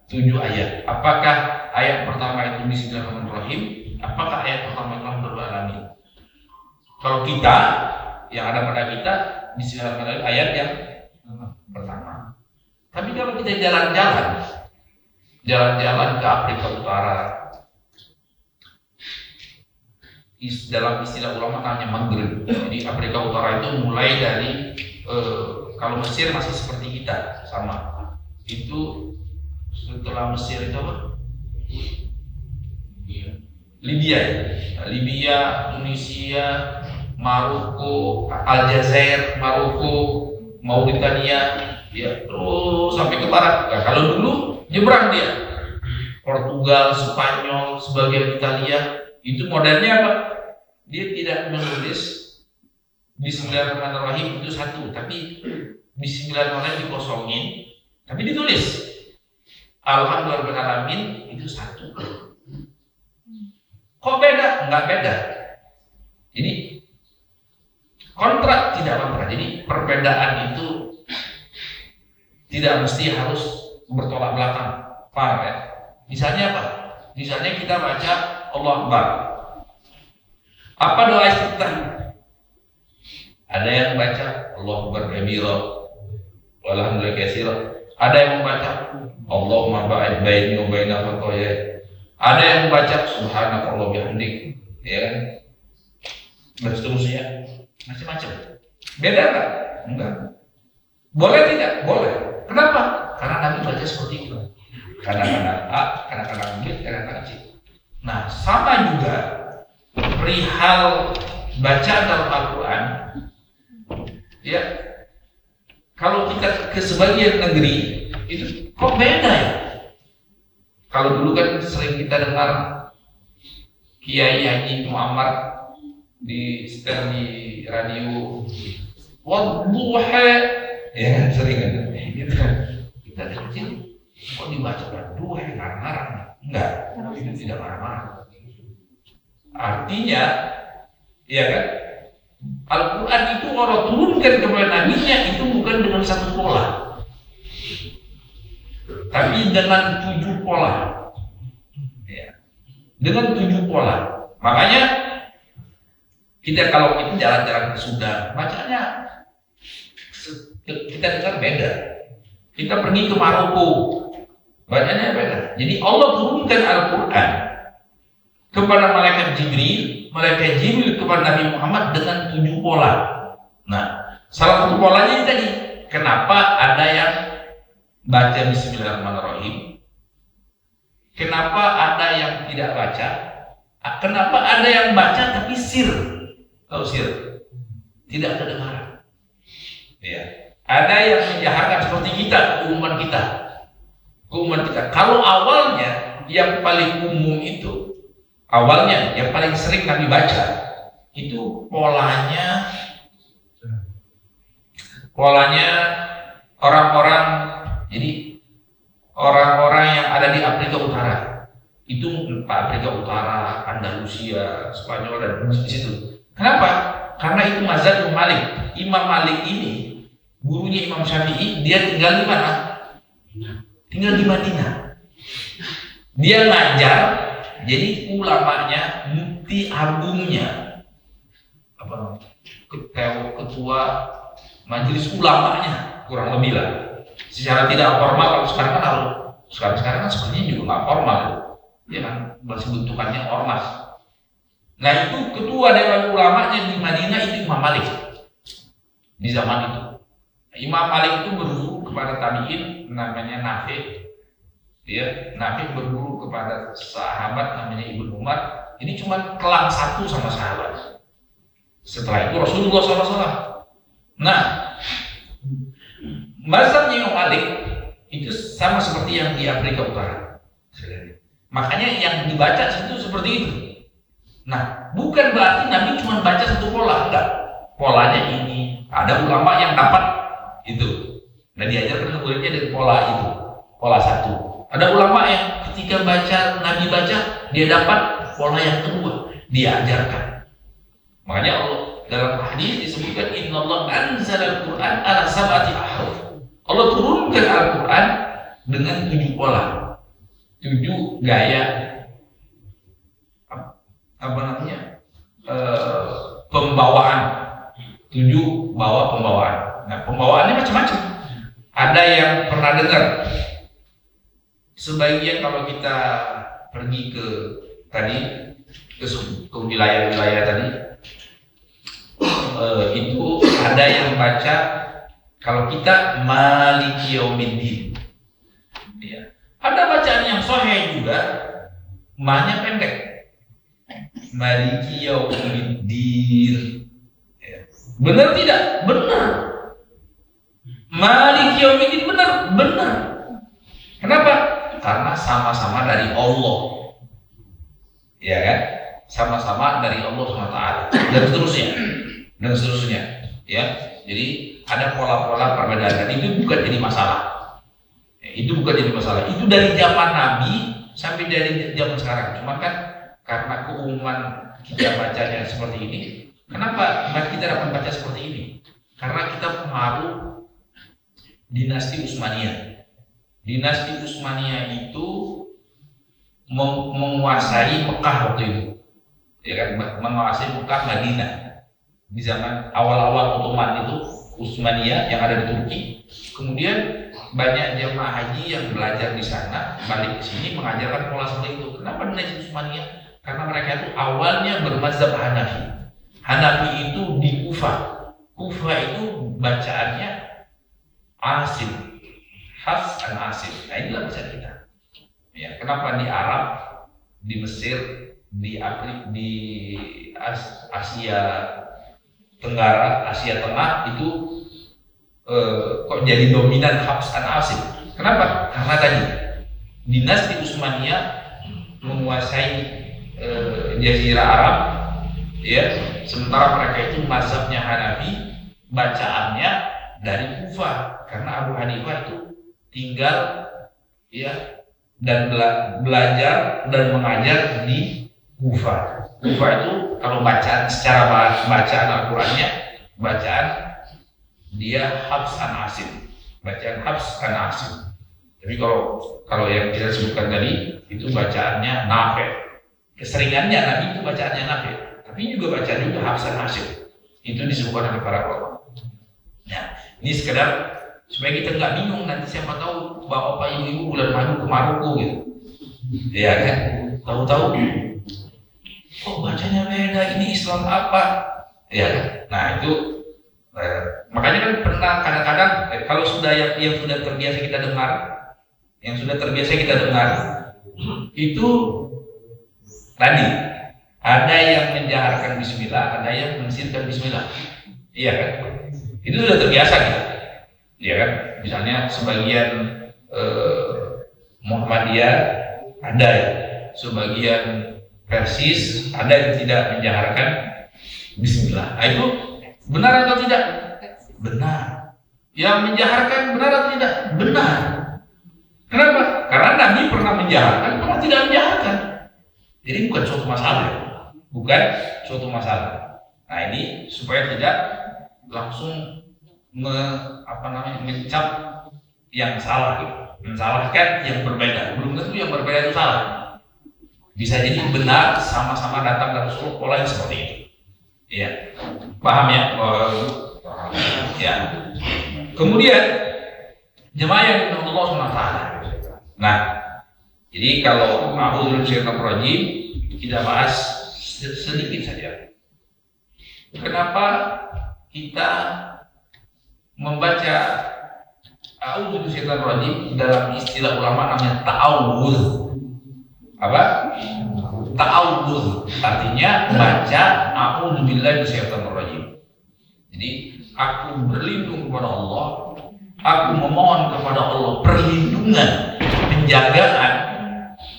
7 ayat. Apakah ayat pertama itu Bismillahirrahmanirrahim? Apakah ayat pertama itu Alhamdulillahirrahmanirrahim? Kalau kita yang ada pada kita Bismillahirrahmanirrahim ayat yang pertama. Tapi kalau kita jalan-jalan ke Afrika Utara, dalam istilah ulama namanya Maghrib. Jadi Afrika Utara itu mulai dari kalau Mesir masih seperti kita sama. Itu setelah Mesir itu apa? Libya, Tunisia, Maroko, Aljazair, Mauritania, ya terus sampai ke barat. Nah, kalau dulu nyebrang dia, Portugal, Spanyol, sebagian Italia. Itu modelnya apa? Dia tidak menulis Bismillahirrahmanirrahim itu 1, tapi Bismillahirrahmanirrahim dikosongin, tapi ditulis Alhamdulillahirrahmanirrahim itu 1. Kok beda? Enggak beda. Jadi kontrak tidak kontrak. Jadi perbedaan itu tidak mesti harus bertolak belakang. Paham ya? Misalnya apa? Misalnya kita baca Allah Akbar. Apa doa istiftah? Ada yang baca Allah Akbar kabira, walhamdulillah katsira. Ada yang membaca Allahumma ba'id baini wa baina khataaya. Ada yang membaca subhanakallah bihamdik, ya kan? Dan seterusnya, macam-macam. Beda enggak? Enggak. Boleh tidak? Boleh. Kenapa? Karena Nabi baca seperti itu. Kadang-kadang A, kadang-kadang B, kadang-kadang C. Nah, sama juga perihal bacaan dalam Al-Quran. Ya, kalau kita ke sebagian negeri itu kok beda ya? Kalau dulu kan sering kita dengar Kiai Haji Muhammad di setel di radio, wadduha, ya kan sering kan? Gitu. Kita kecil, kok dibaca wadduha ngarang-ngarang? Enggak, itu tidak marah-marah. Artinya, ya kan? Al-Quran itu Allah turunkan kepada Nabi-Nya itu bukan dengan 1 pola, tapi dengan 7 pola. Ya. Dengan 7 pola. Makanya kita kalau kita jalan-jalan ke Sudan, bacanya kita dengar beda. Kita pergi ke Maroko, bacanya beda. Jadi Allah turunkan Al-Quran kepada malaikat Jibril malaikat Jibril kepada Nabi Muhammad dengan 7 pola. Nah, salah satu polanya ini tadi, kenapa ada yang baca Bismillahirrahmanirrahim? Kenapa ada yang tidak baca? Kenapa ada yang baca tapi sir? Tahu sir? Tidak ada dengaran. Ya. Ada yang menjaharkan seperti kita, keumuman kita. Kalau awalnya yang paling umum itu, awalnya yang paling sering Nabi baca itu polanya orang-orang, jadi orang-orang yang ada di Afrika Utara. Itu Afrika Utara, Andalusia, Spanyol dan di situ. Kenapa? Karena itu mazhab Malik. Imam Malik ini gurunya Imam Syafi'i, dia tinggal di mana? Tinggal di Madinah. Dia ngajar, jadi ulamanya, mufti agungnya, ketua majelis ulamanya, kurang lebih lah. Secara tidak formal, kalau sekarang kan sekarang kan sebenarnya juga nggak formal, ya kan, masih bentukannya ormas. Nah itu ketua dewan ulamanya di Madinah itu Imam Malik di zaman itu. Imam Malik itu berguru kepada tabi'in namanya Nafi'. Ya, Nafi' berguru kepada sahabat namanya Ibnu Umar. Ini cuma kelang satu sama sahabat. Setelah itu Rasulullah SAW. Nah, mazhabnya Imam Malik itu sama seperti yang di Afrika Utara. Makanya yang dibaca itu seperti itu. Nah, bukan berarti Nabi cuma baca satu pola, enggak. Polanya ini, ada ulama yang dapat itu. Nah, diajarkan ke muridnya dari pola itu, pola satu. Ada ulama yang ketika Nabi baca, dia dapat pola yang kedua, dia ajarkan. Makanya Allah dalam hadis disebutkan innallaha anzala al-Qur'an ala sab'ati ahruf. Allah turunkan Al-Qur'an dengan 7 pola. 7 gaya pembawaan. 7 pembawaan. Nah, pembawaannya macam-macam. Ada yang pernah dengar. Sebagian kalau kita pergi ke wilayah-wilayah tadi, itu ada yang baca, kalau kita Maliki Yaumiddin. Ya. Ada bacaan yang sahih juga, ma-nya pendek. Maliki Yaumiddin. Ya. Benar tidak? Benar. Maliki Yaumiddin benar. Kenapa? Karena sama-sama dari Allah. Ya kan? Sama-sama dari Allah SWT. Dan seterusnya. Ya. Jadi ada pola-pola perbedaan, dan itu bukan jadi masalah. Itu dari zaman Nabi sampai dari zaman sekarang. Cuma kan karena keumuman kita bacanya seperti ini. Kenapa kita dapat baca seperti ini? Karena kita pengaruh dinasti Utsmaniyah. Dinasti Utsmaniyah itu menguasai Mekah waktu itu. Ya kan, menguasai Mekah, Madinah. Di zaman awal-awal Ottoman itu, Utsmaniyah yang ada di Turki. Kemudian banyak jemaah haji yang belajar di sana, balik ke sini mengajarkan pola seperti itu. Kenapa dinasti Utsmaniyah? Karena mereka itu awalnya bermazhab Hanafi. Hanafi itu di Kufah. Kufah itu bacaannya Asim, Hafs dan Asim. Nah inilah bacaan kita. Ya, kenapa di Arab, di Mesir, di Afrika, di Asia Tenggara, Asia Tengah itu kok jadi dominan Hafs dan Asim? Kenapa? Karena tadi dinasti Utsmaniyah menguasai Jazirah Arab, ya. Sementara mereka itu mazhabnya Hanafi, bacaannya dari Kufah, karena Abu Hanifah itu tinggal, ya, dan belajar dan mengajar di Kufah. Kufah itu kalau bacaan secara bacaan Al-Qur'annya, bacaan dia Hafs an Asim, bacaan Hafs an Asim. Tapi kalau yang kita sebutkan tadi itu bacaannya Nafi'. Keseringannya Nabi itu bacaannya Nafi', tapi juga bacaan juga Hafs an Asim. Itu disebutkan oleh para ulama. Nah, ini sekedar supaya kita nggak bingung, nanti siapa tahu bapak ibu bulan madu ke Maroko gitu, ya kan? Tahu-tahu kok bacanya beda, ini Islam apa? Ya, nah itu makanya kan pernah kadang-kadang kalau sudah yang sudah terbiasa kita dengar, itu tadi ada yang menjaharkan Bismillah, ada yang mensirkan Bismillah, iya kan? Itu sudah terbiasa gitu, iya kan? Misalnya sebagian Muhammadiyah ada ya, sebagian Persis ada yang tidak menjaharkan Bismillah. Nah, itu benar atau tidak? Benar. Yang menjaharkan benar atau tidak? Benar. Kenapa? Karena Nabi pernah menjaharkan, pernah tidak menjaharkan. Jadi bukan suatu masalah. Nah ini supaya tidak langsung mencap yang salah gitu. Mensalahkan yang berbeda. Belum tentu yang berbeda itu salah. Bisa jadi benar, sama-sama datang dari Rasulullah pola yang seperti itu. Ya, paham ya? Ya. Kemudian jemaah yang dimuliakan Allah SWT. Nah, jadi kalau a'udzu bisyaitonir rajim kita bahas sedikit saja. Kenapa kita membaca a'udzu bisyaitonir rajim dalam istilah ulama namanya ta'awudz? Apa? Ta'awudz artinya baca a'udzu billahi minasyaitonir rajim. Jadi aku berlindung kepada Allah, aku memohon kepada Allah perlindungan, penjagaan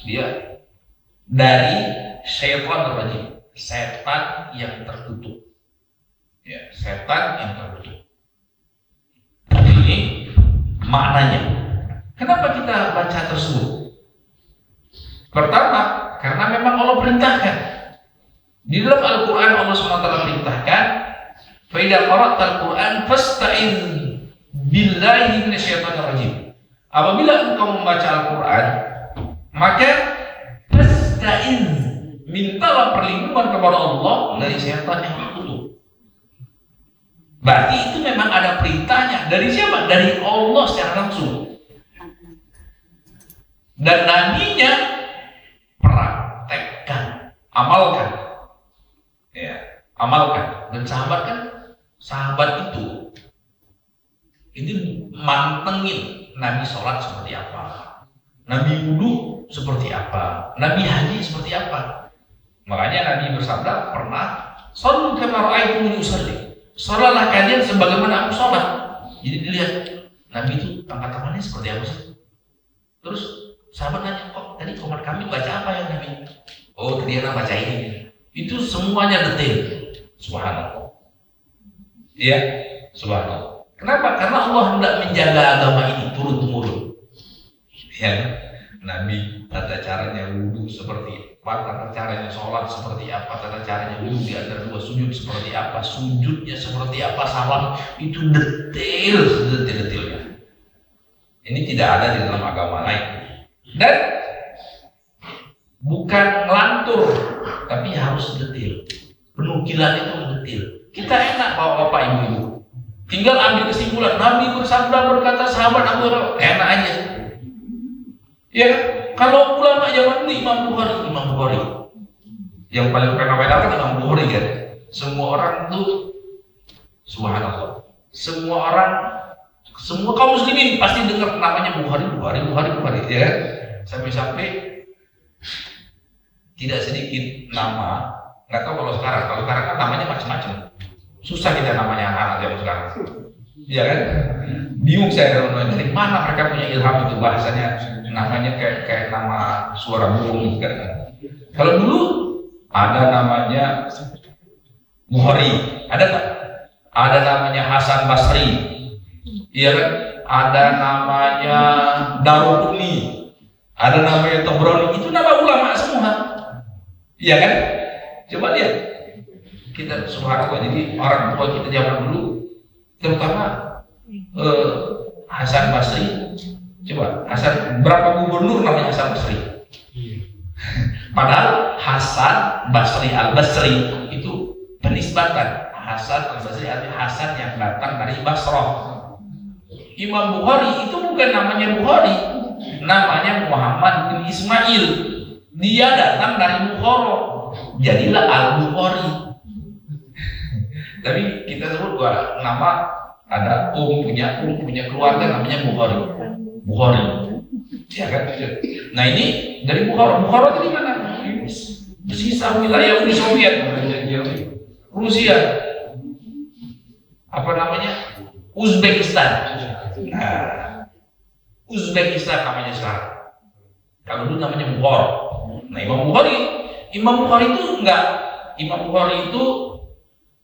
dia dari syaitan rajim, setan yang tertutup. Ya, setan yang tertutup. Ini maknanya. Kenapa kita baca tersebut? Pertama, karena memang Allah perintahkan. Di dalam Al-Quran Allah SWT perintahkan, "Faidah qara'tal Quran fasta'in billahi minasyaitonir rajim." Apabila engkau membaca Al-Quran, maka fasta'in, mintalah perlindungan kepada Allah dari syaitan yang tertutup. Berarti itu memang ada perintahnya. Dari siapa? Dari Allah secara langsung. Dan nabinya praktekkan, amalkan, ya, amalkan. Dan sahabat itu ini mantengin Nabi sholat seperti apa, Nabi wudu seperti apa, Nabi haji seperti apa. Makanya Nabi bersabda pernah, "Shallu kama ra'aitumuni usalli." Sholatlah kalian sebagaimana aku sholat. Jadi dilihat Nabi itu angkat tangannya seperti apa sih? Terus sahabat nanya, kok tadi komat kami baca apa ya Nabi? Oh, tadi Nabi baca ini. Itu semuanya detail. Subhanallah. Iya, subhanallah. Kenapa? Karena Allah hendak menjaga agama ini turun-temurun. Ya, Nabi tata caranya wudhu seperti apa, tata caranya sholat seperti apa, tata caranya wudhu di antara dua sujud seperti apa, sujudnya seperti apa, salam itu detailnya. Ini tidak ada di dalam agama lain. Dan bukan ngelantur, tapi harus detail. Penukilan itu detail. Kita enak bawa bapak ibu-ibu, tinggal ambil kesimpulan. Nabi bersabda berkata sahabat Abu Hurairah, enak aja. Ya, kalau ulama zaman dulu Imam Bukhari, yang paling fenomenal kan Imam Bukhari kan. Semua orang tuh, subhanallah, semua kaum muslimin pasti dengar namanya Bukhari, ya. Sampai tidak sedikit nama, nggak tahu kalau sekarang kan namanya macam-macam. Susah kita namanya anak-anak zaman sekarang. Iya kan? Bingung saya dari mana mereka punya ilham itu, bahasanya namanya kayak nama suara burung kan. Kalau dulu ada namanya Bukhari, ada nggak? Ada namanya Hasan Basri, iya kan? Ada namanya Daruqutni, ada namanya Tabrani, itu nama ulama semua, iya kan? Coba lihat, kita subhanallah, jadi orang tua kita zaman dulu, terutama Hasan Basri, coba Hasan, berapa gubernur namanya Hasan Basri? Padahal Hasan Basri Al-Basri itu penisbatan. Hasan Al-Basri artinya Hasan yang datang dari Basrah. Imam Bukhari itu bukan namanya Bukhari, namanya Muhammad bin Ismail. Dia datang dari Bukhara. jadilah Al-Bukhari. Tapi kita sebut nama ada punya keluarga namanya Bukhari. Ya kan? Nah ini dari Bukhara itu di mana? Sisa wilayah Uni Soviet, Rusia, apa namanya? Uzbekistan. Nah, Uzbekistan namanya sekarang. Kalau dulu namanya Bukhara. Nah Imam Bukhari itu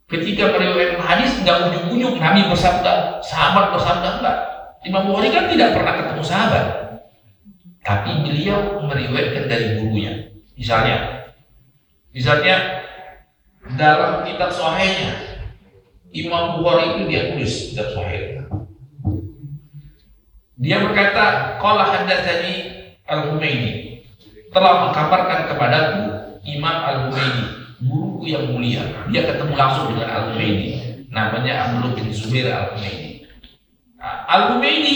ketika meriwayatkan hadis nggak ujuk-ujuk Nabi bersabda, sahabat bersabda, enggak. Imam Bukhari kan tidak pernah ketemu sahabat, tapi beliau meriwayatkan dari gurunya. Misalnya dalam kitab Sahihnya Imam Bukhari itu dia tulis kitab Sahih. Dia berkata, qala haddatsani Al-Humaini, telah mengkabarkan kepadaku Imam Al-Humaini, guruku yang mulia. Dia ketemu langsung dengan Al-Humaini, namanya Abdullah bin Zubair Al-Humaini. Al-Humaini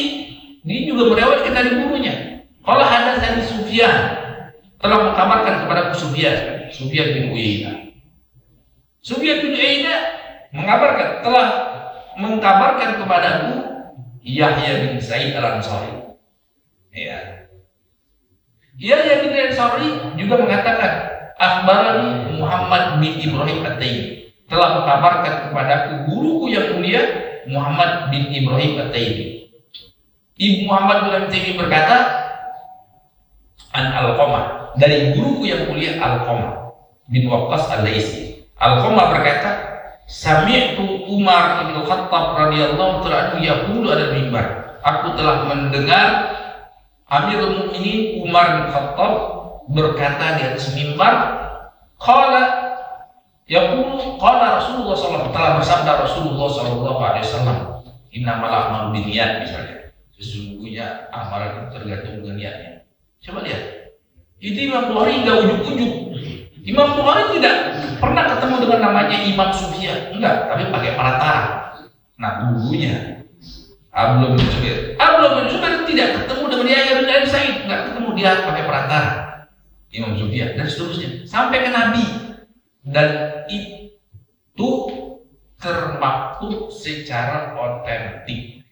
dia juga meriwayatkan dari gurunya. Qala haddatsani Sufyan, telah mengkabarkan kepadaku Sufyan bin Uyainah. Sufyan bin Uyainah telah mengkabarkan kepadaku Yahya bin Sa'id Al-Ansari. Ya. Yahya bin Al-Ansari juga mengatakan akhbarani Muhammad bin Ibrahim At-Taimi, telah mengkabarkan kepadaku guruku yang mulia Muhammad bin Ibrahim At-Taimi. Ibu Muhammad bin At-Taimi berkata an Al-Qamah, dari guruku yang mulia Al-Qamah bin Waqqas Al-Laisi. Al-Qamah berkata, sami'tu Umar bin Khattab radhiyallahu ta'ala anhu yaqulu ala mimbar. Aku telah mendengar Amirul Mukminin Umar bin Khattab berkata di atas mimbar, qala Rasulullah sallallahu alaihi wasallam, telah bersabda Rasulullah sallallahu alaihi wasallam, innamal a'malu binniyat, misalnya. Sesungguhnya amalan itu tergantung dengan niatnya. Coba lihat. Itu Imam Bukhari enggak ujuk-ujuk. Imam Bukhari tidak pernah ketemu dengan namanya Imam Sufyan, enggak, tapi pakai perantara. Nah, gurunya Abdullah bin Zubair tidak ketemu dengan Yahya bin Sa'id, enggak ketemu, dia pakai perantara Imam Sufyan dan seterusnya sampai ke Nabi, dan itu termaktub secara otentik.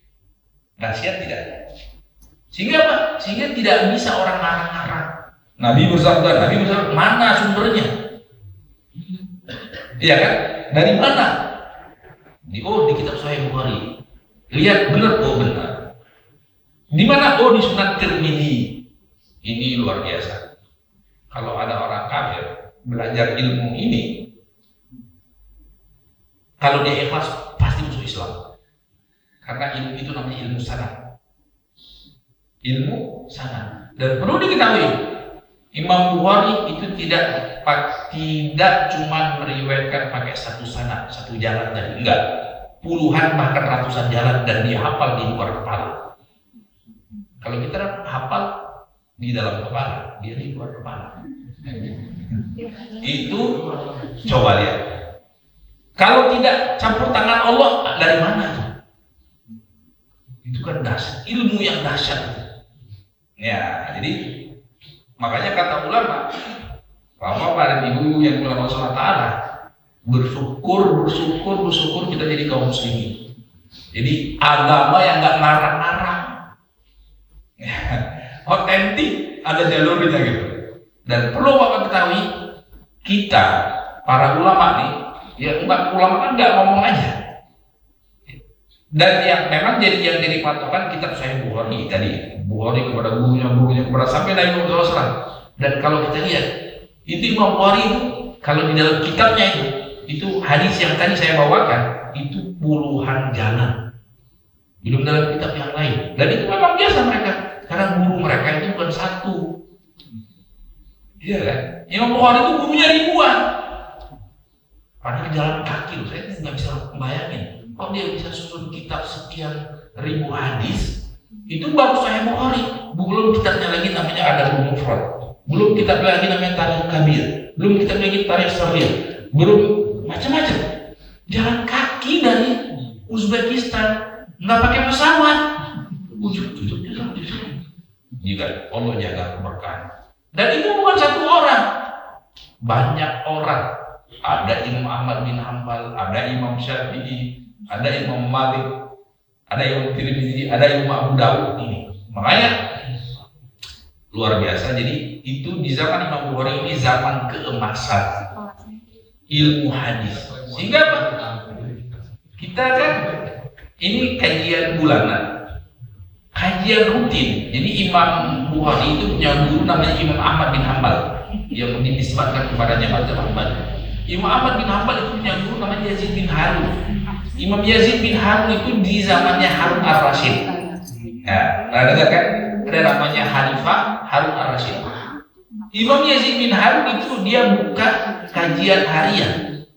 Dahsyat tidak? Sehingga apa? Sehingga tidak bisa orang ngarang-ngarang. Nabi bersabda, mana sumbernya? Iya kan? Dari mana? Di kitab Sahih Bukhari. Lihat benar, benar. Di mana? Di Sunan Tirmidzi. Ini luar biasa. Kalau ada orang kafir belajar ilmu ini, kalau dia ikhlas pasti musuh Islam. Karena ilmu itu namanya ilmu sanad. Ilmu sanad. Dan perlu diketahui, Imam Bukhari itu tidak cuma meriwayatkan pakai satu sanad, satu jalan tadi, enggak. Puluhan bahkan ratusan jalan, dan dia hafal di luar kepala. Kalau kita hafal di dalam kepala, dia di luar kepala. Itu coba lihat. Kalau tidak campur tangan Allah, dari mana? Itu kan dahsyat, ilmu yang dahsyat. Ya, jadi makanya kata ulama, Bapak dan Ibu yang dimuliakan Allah SWT, bersyukur kita jadi kaum muslimin. Jadi agama yang nggak ngarang-ngarang, otentik, ada jalurnya gitu. Dan perlu Bapak ketahui, kita para ulama nih, ya ulama kan nggak ngomong aja. Dan yang memang yang jadi patokan kitab Sahih Bukhari tadi, Bukhari kepada gurunya kepada sampai Nabi Muhammad SAW. Dan kalau kita lihat, itu Imam Bukhari itu kalau di dalam kitabnya itu hadis yang tadi saya bawakan itu puluhan jalan, belum dalam kitab yang lain. Dan itu memang biasa mereka, karena guru mereka itu bukan satu. Iya kan? Imam Bukhari itu gurunya ribuan. Padahal jalan kaki, saya nggak bisa membayangin. Kok dia bisa susun kitab sekian ribu hadis? Itu baru Sahih Bukhari. Belum kitabnya lagi namanya Adabul Mufrad. Belum kitab lagi namanya Tarikh Kabir. Belum kitab lagi Tarikh Shaghir. Belum macam-macam. Jalan kaki dari Uzbekistan, nggak pakai pesawat. Ujung-ujungnya sampai di sana. Juga Allah jaga keberkahan. Dan itu bukan satu orang. banyak orang. Ada Imam Ahmad bin Hanbal, ada Imam Syafi'i, ada Imam Malik, ada Imam Tirmidzi, ada Imam Abu Dawud ini. Makanya luar biasa. Jadi itu di zaman Imam Bukhari ini zaman keemasan ilmu hadis. Sehingga apa? Kita kan ini kajian bulanan, kajian rutin. Jadi Imam Bukhari itu punya guru namanya Imam Ahmad bin Hanbal yang dinisbatkan kepadanya mazhab Ahmad. Imam Ahmad bin Hanbal itu punya guru namanya Yazid bin Harun. Imam Yazid bin Harun itu di zamannya Harun ar-Rasyid. Nah, ada kan? Ada namanya Khalifah Harun ar-Rasyid. Imam Yazid bin Harun itu dia buka kajian harian,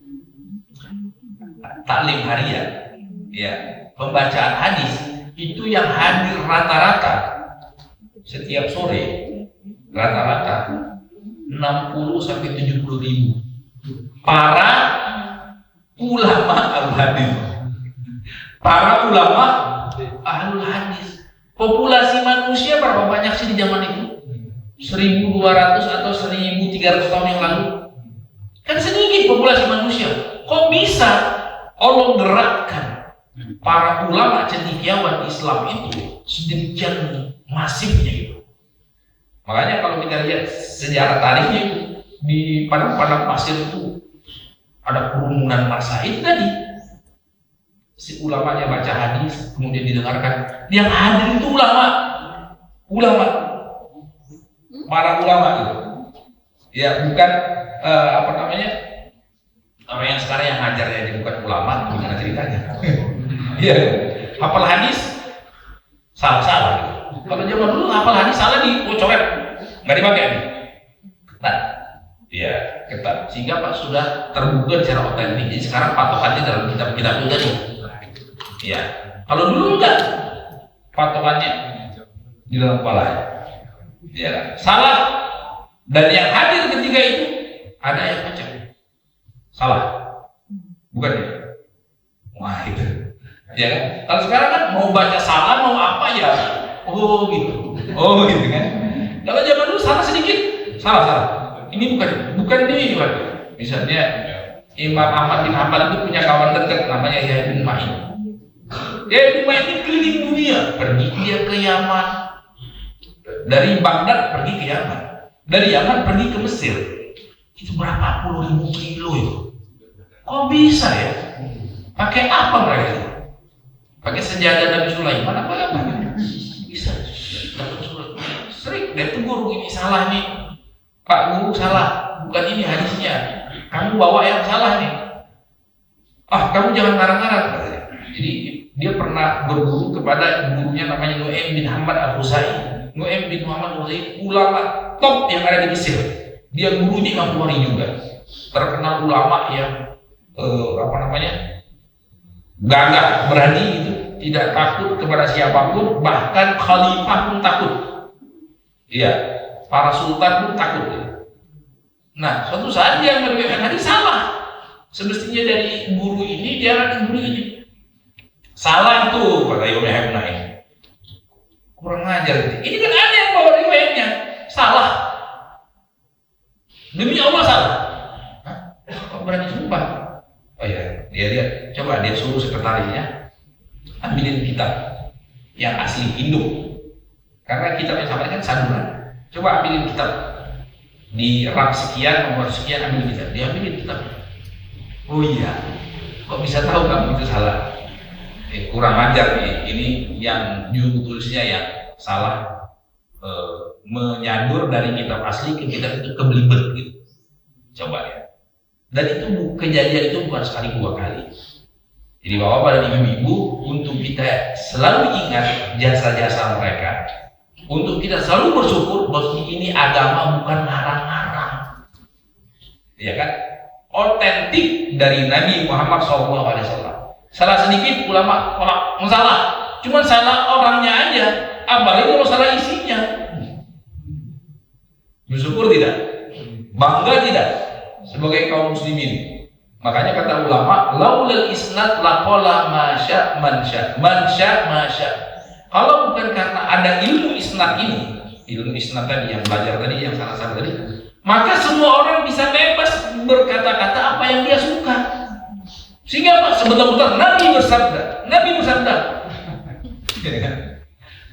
taklim harian, ya, pembacaan hadis itu yang hadir rata-rata setiap sore rata-rata 60 sampai 70 ribu para ulama al-hadis, para ulama ahlul hadis. Populasi manusia berapa banyak sih di zaman itu? 1200 atau 1300 tahun yang lalu. Kan sedikit populasi manusia. Kok bisa Allah gerakkan para ulama cendekiawan Islam itu sedemikian masifnya gitu. Makanya kalau kita lihat sejarah tariknya di padang-padang pasir itu ada kerumunan massa itu tadi. Si ulamanya baca hadis kemudian didengarkan. Yang hadir itu ulama, para ulama itu. Ya bukan orang yang sekarang yang ngajar ya, bukan ulama, gimana ceritanya? Iya, hafal hadis salah gitu. Kalau zaman dulu hafal hadis salah dicoret, nggak dipakai nih. Nah, ya ketat. Sehingga Pak sudah terbuka secara otentik. Jadi sekarang patokannya dalam kitab-kitab itu tadi. Ya, kalau dulu enggak, patokannya di dalam kepala. Ya, salah. Dan yang hadir ketika itu ada yang baca salah, bukan ya? Wah itu, ya kan? Kalau sekarang kan mau baca salah mau apa ya? Oh gitu kan? Kalau zaman dulu salah sedikit, salah. Ini bukan ini Pak. Misalnya Imam Ahmad bin Hanbal itu punya kawan dekat namanya Yahya bin Ma'in. Yahya bin Ma'in ini keliling dunia, pergi dia ke Yaman, dari Baghdad pergi ke Yaman, dari Yaman pergi ke Mesir. Itu berapa puluh ribu kilo itu. Kok bisa ya? Pakai apa mereka itu? Pakai senjata Nabi Sulaiman apa? Bisa. Sering dia tegur, ini salah nih. Pak Guru salah, bukan ini hadisnya. Kamu bawa yang salah nih. Kamu jangan ngarang-ngarang. Jadi dia pernah berguru kepada gurunya namanya Nu'aim bin Hamad al-Husai. Nu'aim bin Muhammad al-Husai ulama top yang ada di Mesir. Dia gurunya Imam Bukhari juga. Terkenal ulama yang gagah, berani gitu, tidak takut kepada siapapun, bahkan khalifah pun takut. Iya, para sultan pun takut. Nah, suatu saat dia meriwayatkan hadis salah. Semestinya dari guru ini dia akan guru ini. Salah tuh kata Imam Yahya. Kurang ajar. Ini kan ada yang bawa riwayatnya salah. Demi Allah salah. Kok berani sumpah? Oh ya, dia lihat. Coba dia suruh sekretarisnya ambilin kitab yang asli Indo. Karena kitab yang sama kan sandunan. Coba ambilin kitab di rak sekian, nomor sekian, ambil kitab. Dia ambilin kitab. Oh iya, kok bisa tahu kamu itu salah? Kurang ajar nih. Ini yang juru tulisnya yang salah, menyadur dari kitab asli ke kitab itu kebelibet gitu. Coba ya. Dan itu kejadian itu bukan sekali dua kali. Jadi bapak dan ibu-ibu, untuk kita selalu ingat jasa-jasa mereka, untuk kita selalu bersyukur bahwa ini agama bukan ngarang-ngarang, ya kan? Otentik dari Nabi Muhammad SAW. Salah sedikit ulama salah, cuma salah orangnya aja. Apalagi kalau salah isinya. Bersyukur tidak? Bangga tidak? Sebagai kaum muslimin. Makanya kata ulama, laulal isnad laqala masya mansya. Kalau bukan karena ada ilmu isnad ini, ilmu isnad tadi yang belajar tadi, yang sana-sana tadi, maka semua orang bisa bebas berkata-kata apa yang dia suka. Sehingga apa? Sebentar-bentar Nabi bersabda.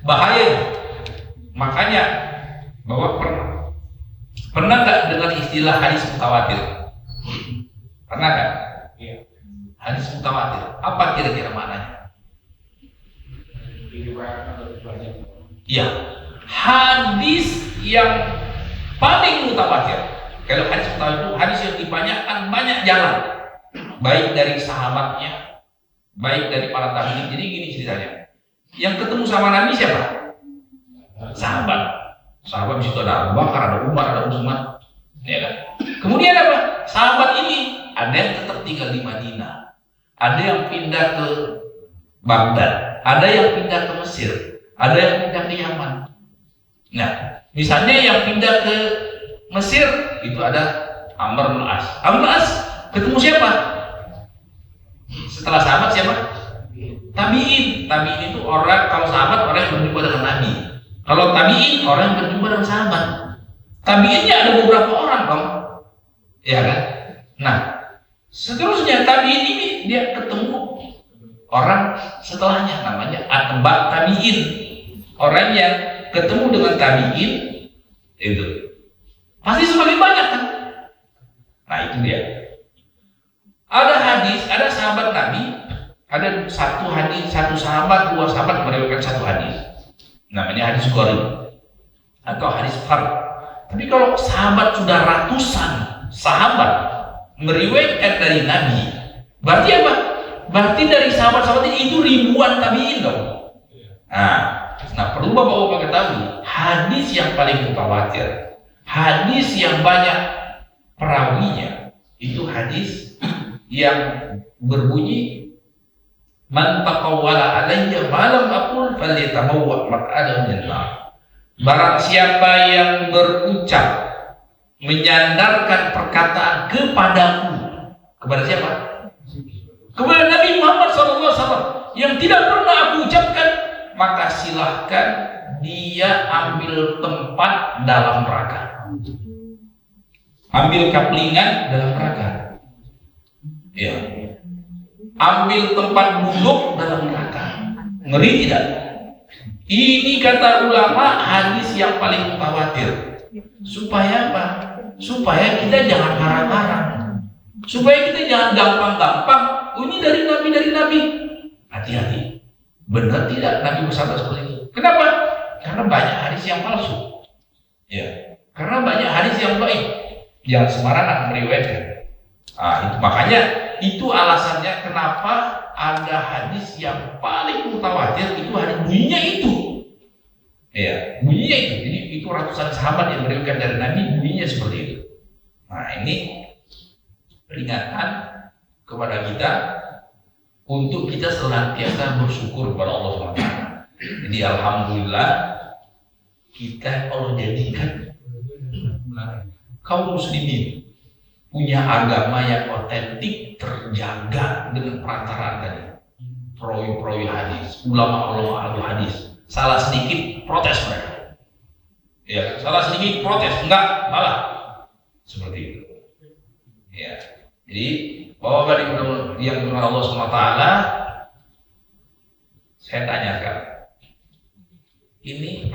Bahaya. Makanya bahwa pernah nggak dengar istilah hadis mutawatir? Pernah nggak? Hadis mutawatir. Apa kira-kira maknanya? Iya, hadis yang paling mutawatir. Kalau hadis mutawatir itu hadis yang dibanyakan banyak jalan, baik dari sahabatnya, baik dari para tabi'in. Jadi gini ceritanya. Yang ketemu sama Nabi siapa? Sahabat. Sahabat di situ ada Abu Bakar, ada Umar, ada Utsman, ya kan? Kemudian apa? Sahabat ini ada yang tetap tinggal di Madinah, ada yang pindah ke Baghdad, ada yang pindah ke Mesir, ada yang pindah ke Yaman. Nah, misalnya yang pindah ke Mesir itu ada Amr bin As. Amr bin As ketemu siapa? Setelah sahabat siapa? Tabi'in. Tabi'in itu orang, kalau sahabat orang yang berjumpa dengan Nabi. Kalau tabi'in orang yang berjumpa dengan sahabat. Tabi'innya ada beberapa orang dong, ya kan? Nah, seterusnya tabi'in ini dia ketemu orang setelahnya, namanya atba' tabi'in. Orang yang ketemu dengan tabi'in itu pasti semakin banyak kan? Nah itu dia. Ada hadis, ada sahabat Nabi, ada satu hadis, satu sahabat, dua sahabat meriwayatkan satu hadis. Namanya hadis gharib atau hadis fard. Tapi kalau sahabat sudah ratusan sahabat meriwayatkan dari Nabi, berarti apa? Berarti dari sahabat-sahabat itu ribuan tabi'in dong. Nah, perlu Bapak-bapak ketahui, hadis yang paling mutawatir, hadis yang banyak perawinya, itu hadis yang berbunyi man taqawwala alayya ma lam aqul falyatabawwa maq'adahu minan nar. Barang siapa yang berucap menyandarkan perkataan kepadaku, kepada siapa? Kepada Nabi Muhammad SAW yang tidak pernah aku ucapkan, maka silahkan dia ambil tempat dalam neraka, ambil kaplingan dalam neraka, ya, ambil tempat duduk dalam neraka. Ngeri tidak? Ini kata ulama hadis yang paling mutawatir. Supaya apa? Supaya kita jangan marah-marah, supaya kita jangan gampang-gampang. Oh, ini dari Nabi. Hati-hati. Benar tidak Nabi bersabda seperti itu? Kenapa? Karena banyak hadis yang palsu. Ya, karena banyak hadis yang baik yang sembarangan meriwayatkan. Itu makanya itu alasannya kenapa ada hadis yang paling mutawatir, itu hadis bunyinya itu. Ya, bunyinya itu. Jadi itu ratusan sahabat yang meriwayatkan dari Nabi, bunyinya seperti itu. Nah, ini peringatan kepada kita untuk kita senantiasa bersyukur kepada Allah SWT. Jadi alhamdulillah kita Allah jadikan kaum muslimin punya agama yang otentik, terjaga dengan perantaraan tadi perawi-perawi hadis, ulama-ulama ahli hadis. Salah sedikit protes mereka, ya, salah sedikit protes, enggak, malah seperti itu, ya. Jadi bahwa yang dengan Allah SWT, saya tanyakan, ini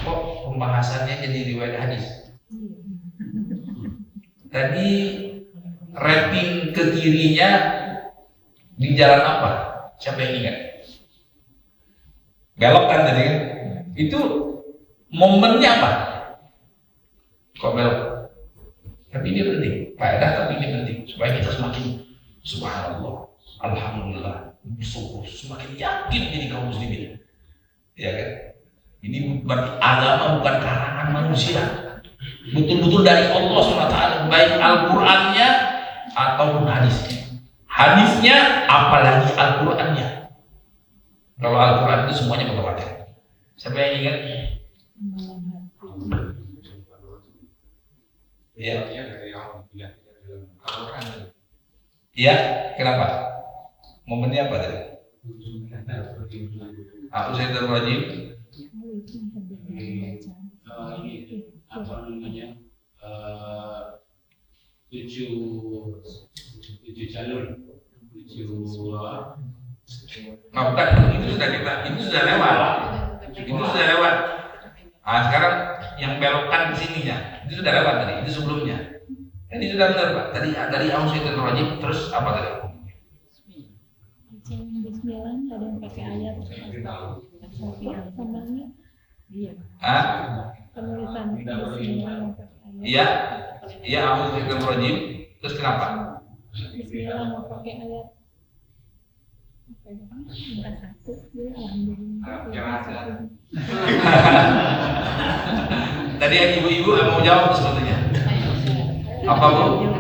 kok pembahasannya jadi riwayat hadis? Tadi rating ke kirinya di jalan apa? Siapa yang ingat? Belok kan tadi kan? Itu momennya apa? Kok belok? Tapi ini penting, faedah tapi ini penting supaya kita semakin subhanallah, alhamdulillah, bersyukur, semakin yakin jadi kaum muslimin. Ya kan? Ini berarti agama bukan karangan manusia, betul-betul dari Allah SWT, baik Al-Qur'annya ataupun hadisnya. Hadisnya apalagi Al-Qur'annya. Kalau Al-Qur'an itu semuanya mutawatir. Siapa yang ingat? Ya. Ya, kenapa? Momennya apa tadi? Aku saya terwajib. ini apa namanya 7 jalur 7 Nah, bukan, itu sudah lewat. Ah, sekarang yang belokkan ke sininya itu sudah lewat tadi, itu sebelumnya. Ini sudah benar Pak. Tadi dari Auzubillahi terus apa tadi? Bismillah ada yang pakai ayat samanya. Iya. Penulisan Bismillah yang pakai ayat. Iya, Auzubillahi. Terus kenapa? Bismillah mau pakai ayat. Angka 1, jadi alhamdulillah. Tadi yang ibu-ibu mau jawab sebetulnya. Apa Bu?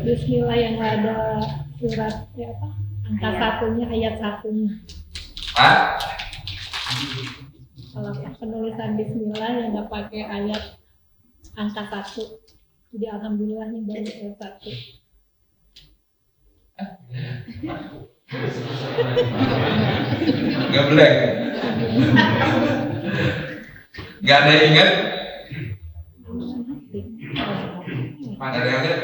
Bismillah yang ada surat angka 1-nya, ayat 1-nya. Kalau penulisan Bismillah yang nggak pakai ayat angka 1, jadi alhamdulillahnya baru ayat 1. Gak boleh. Gak ada yang ingat? Ada yang ingat?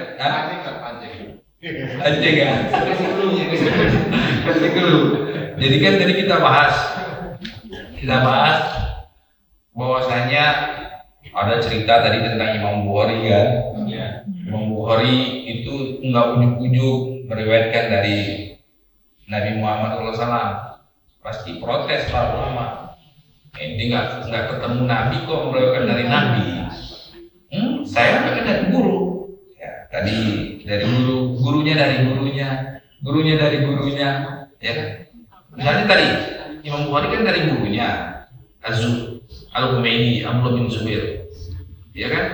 Anjing ya. Kasih dulu. Jadi kan tadi kita bahas bahwasanya ada cerita tadi tentang Imam Bukhari kan. Imam Bukhari itu nggak ujuk-ujuk meriwayatkan dari Nabi Muhammad SAW. Pasti protes para ulama. Ini nggak ketemu Nabi kok meriwayatkan dari Nabi. Saya kan dari guru. Ya, tadi dari gurunya dari gurunya, ya kan? Misalnya tadi Imam Bukhari kan dari gurunya Al-Humaydi, Abdullah bin Zubair, ya kan?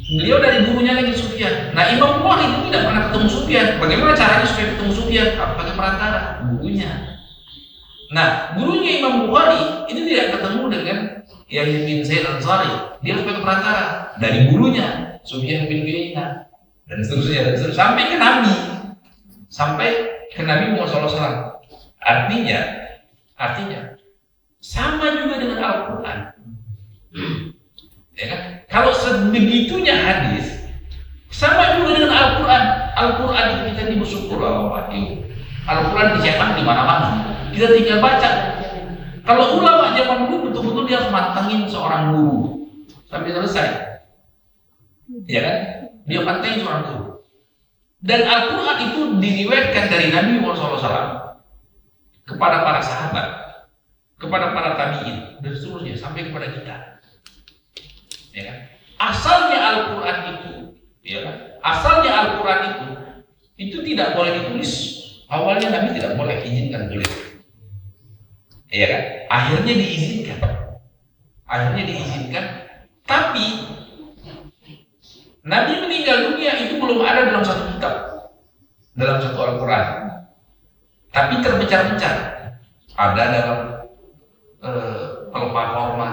Beliau dari gurunya lagi Sufyan. Nah, Imam Bukhari itu tidak pernah ketemu Sufyan. Bagaimana caranya supaya ketemu Sufyan? Pakai perantara, gurunya. Nah, gurunya Imam Bukhari ini tidak ketemu dengan Yahya bin Zaid Ansari. Dia harus pakai perantara dari gurunya Sufyan bin Uyainah dan seterusnya sampai ke Nabi, Muhammad SAW. Artinya sama juga dengan Al-Quran. Ya kan? Kalau sebegitunya hadis, sama juga dengan Al-Quran. Al-Quran itu kita bersyukur Allah. Al-Quran dicetak di mana-mana. Kita tinggal baca. Kalau ulama zaman dulu betul-betul dia harus mantengin seorang guru sampai selesai. Ya kan? Dia pantengin seorang guru. Dan Al-Quran itu diriwayatkan dari Nabi Muhammad SAW kepada para sahabat, kepada para tabi'in, dan seterusnya sampai kepada kita. Ya kan? Asalnya Al-Quran itu, ya kan? Asalnya Al-Quran itu tidak boleh ditulis. Awalnya Nabi tidak boleh izinkan tulis. Ya kan? Akhirnya diizinkan. Tapi Nabi meninggal dunia itu belum ada dalam satu kitab, dalam satu Al-Quran. Tapi terpencar-pencar. Ada dalam pelepah korma,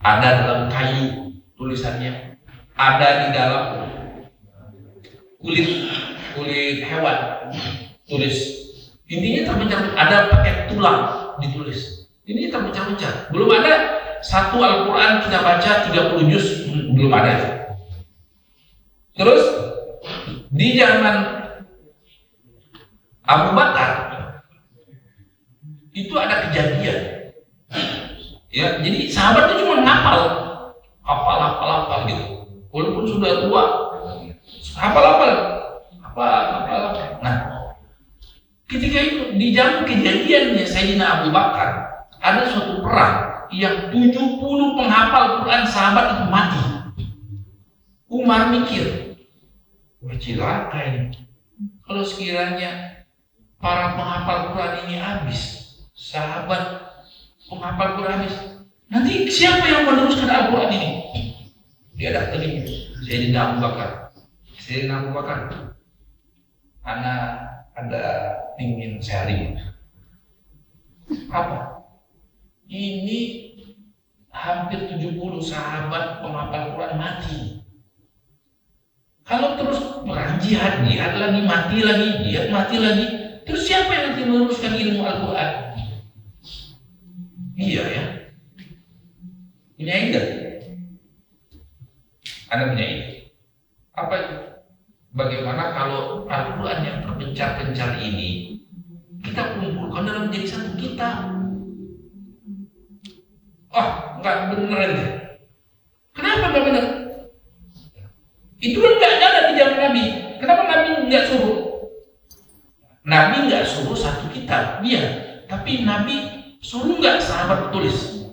ada dalam kayu tulisannya, ada di dalam kulit hewan tulis. Intinya terpencar-pencar. Ada pakai tulang ditulis. Ini terpencar-pencar. Belum ada satu Al-Quran kita baca 30 juz, belum ada. Terus di zaman Abu Bakar itu ada kejadian. Ya, jadi sahabat itu cuma hafal gitu. Walaupun sudah tua, hafal. Nah, ketika itu di zaman kejadiannya Sayyidina Abu Bakar ada suatu perang yang 70 penghafal Quran sahabat itu mati. Umar mikir, cilaka ini. Kalau sekiranya para penghafal Quran ini habis, sahabat penghafal Quran habis, nanti siapa yang meneruskan Al-Quran ini? Dia datang Sayyidina Abu Bakar, anak ada ingin sharing. Apa? Ini hampir 70 sahabat penghafal Quran mati. Kalau terus perang jihad lagi, mati lagi, terus siapa yang nanti meneruskan ilmu Al-Quran? Iya ya. Punya ide? Anda punya ide? Apa itu? Bagaimana kalau Al-Quran yang terpencar-pencar ini kita kumpulkan dalam menjadi satu kitab? Oh, nggak bener ini. Kenapa nggak bener? Itu kan nggak ada di zaman Nabi. Kenapa Nabi nggak suruh? Nabi nggak suruh satu kitab, iya. Tapi Nabi suruh nggak sahabat tulis?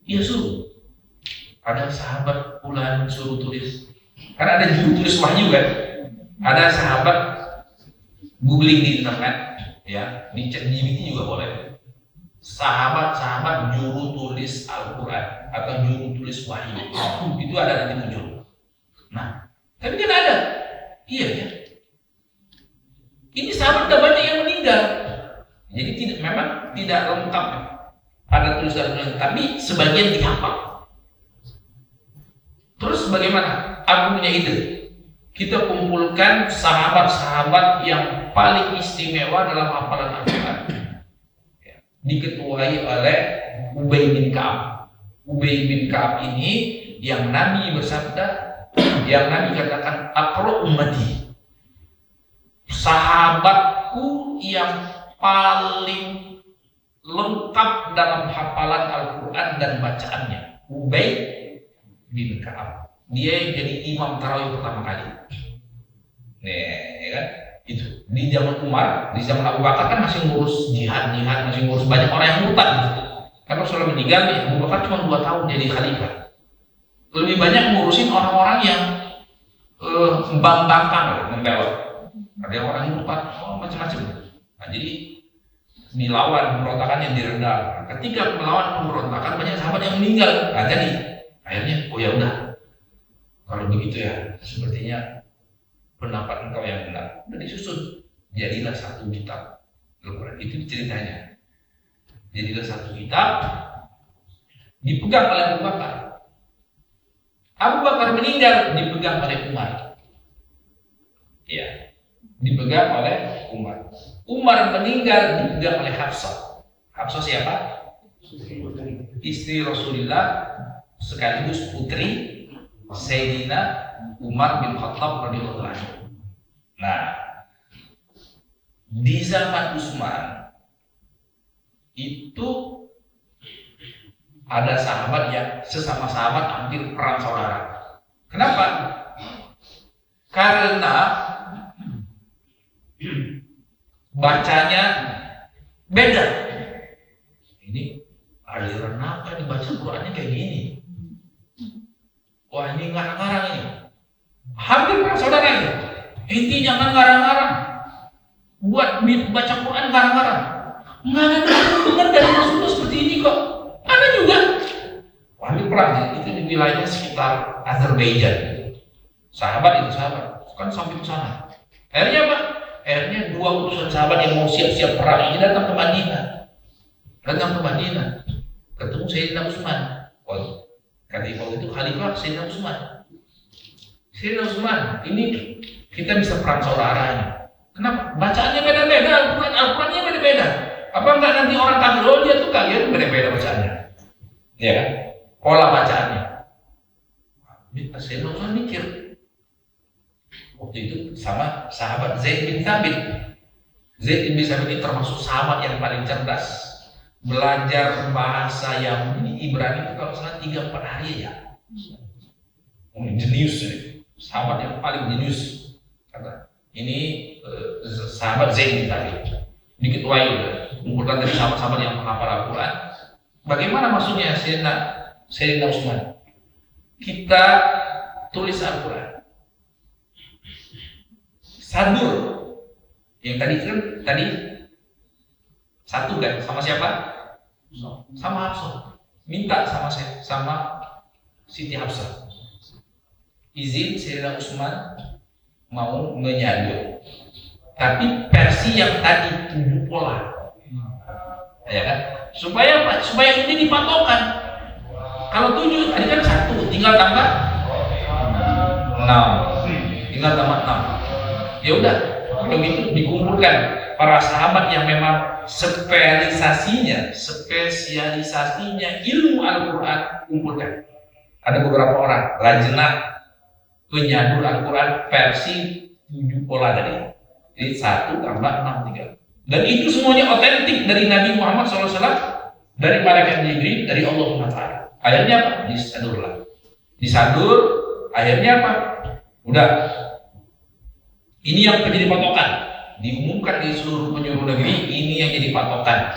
Iya suruh. Ada sahabat pulang suruh tulis. Karena ada juru tulis wahyu kan. Ada sahabat googling di internet, ya, di ChatGPT juga boleh. Sahabat-sahabat juru tulis Al-Quran atau juru tulis wahyu itu ada nanti muncul. Nah, tapi kan ada, iya ya. Ini sahabat udah banyak yang meninggal, jadi memang tidak lengkap ada tulisan-tulisan, tapi sebagian dihafal. Terus bagaimana? Aku punya ide. Kita kumpulkan sahabat-sahabat yang paling istimewa dalam hafalan Al-Quran. Diketuai oleh Ubay bin Ka'ab. Ubay bin Ka'ab ini yang Nabi bersabda, yang Nabi katakan aqra ummati, sahabatku yang paling lengkap dalam hafalan Al-Quran dan bacaannya. Ubay bin Ka'ab, dia yang jadi imam tarawih pertama kali. Nih, ya kan? Itu di zaman Umar, di zaman Abu Bakar kan masih ngurus jihad, masih ngurus banyak orang yang murtad gitu. Karena Rasulullah meninggal, Abu Bakar cuma 2 tahun jadi khalifah. Lebih banyak ngurusin orang-orang yang membangkang, membelot. Ada orang yang murtad, macam-macam. Nah, jadi dilawan pemberontakan yang diredam. Ketika melawan pemberontakan banyak sahabat yang meninggal. Nah, jadi akhirnya, oh ya udah, kalau begitu ya, sepertinya pendapat engkau yang benar. Dan disusun, jadilah satu kitab Al-Quran. Itu ceritanya. Jadilah satu kitab, dipegang oleh Abu Bakar. Abu Bakar meninggal, dipegang oleh Umar. Ya, dipegang oleh Umar. Umar meninggal, dipegang oleh Hafsah. Hafsah siapa? Istri Rasulullah sekaligus putri Sayyidina Umar bin Khattab radhiyallahu anhu. Nah, di zaman Utsman itu ada sahabat yang sesama sahabat hampir perang saudara. Kenapa? Karena bacanya beda. Ini aliran apa nih baca Qurannya kayak gini? Wah, ini ngarang-ngarang ini. Hampir perang saudara ini. Inti jangan ngarang-ngarang. Buat baca Quran ngarang-ngarang. Nggak ada dengar dari Rasulullah seperti ini kok. Ada juga. Hampir perang itu di wilayahnya sekitar Azerbaijan. Sahabat itu sahabat. Kan sampai ke sana. Akhirnya apa? Akhirnya 2 utusan sahabat yang mau siap-siap perang ini datang ke Madinah. Ketemu Sayyidina Utsman. Ketika itu khalifah Sayyidina Utsman. Sayyidina Utsman, ini kita bisa perang saudara ini. Kenapa? Bacaannya beda-beda, Al-Qurannya beda-beda. Apa enggak nanti orang kafir, oh dia tuh kalian beda-beda bacaannya. Ya kan? Pola bacaannya. Sayyidina Utsman mikir. Waktu itu sama sahabat Zaid bin Thabit. Zaid bin Thabit ini termasuk sahabat yang paling cerdas. Belajar bahasa Yahudi Ibrani itu kalau salah 3-4 hari ya. Jenius, sahabat yang paling jenius. Kata ini sahabat Zaid bin Thabit diketuai kumpulkan dari sahabat-sahabat yang menghafal Al-Quran. Bagaimana maksudnya Sayyidina Utsman? Kita tulis Al-Quran. Sadur yang tadi satu kan sama siapa? Sama Hafsah. Minta sama Siti Hafsah. Izin Sayyidina Utsman mau menyadur. Tapi versi yang tadi 7 pola. Ya kan? Supaya apa? Supaya ini dipatokan. Kalau 7 tadi kan 1, tinggal tambah 6. Ya udah, Kalau gitu dikumpulkan para sahabat yang memang spesialisasinya ilmu Al-Quran, kumpulkan. Ada beberapa orang lajnah penyadur Al-Quran versi 7 pola tadi. Jadi 1 tambah 6 3. Dan itu semuanya otentik dari Nabi Muhammad SAW, dari malaikat Jibril, dari Allah SWT. Akhirnya apa? Disadur, akhirnya apa? Udah. Ini yang menjadi patokan. Diumumkan di seluruh penjuru negeri, ini yang jadi patokan.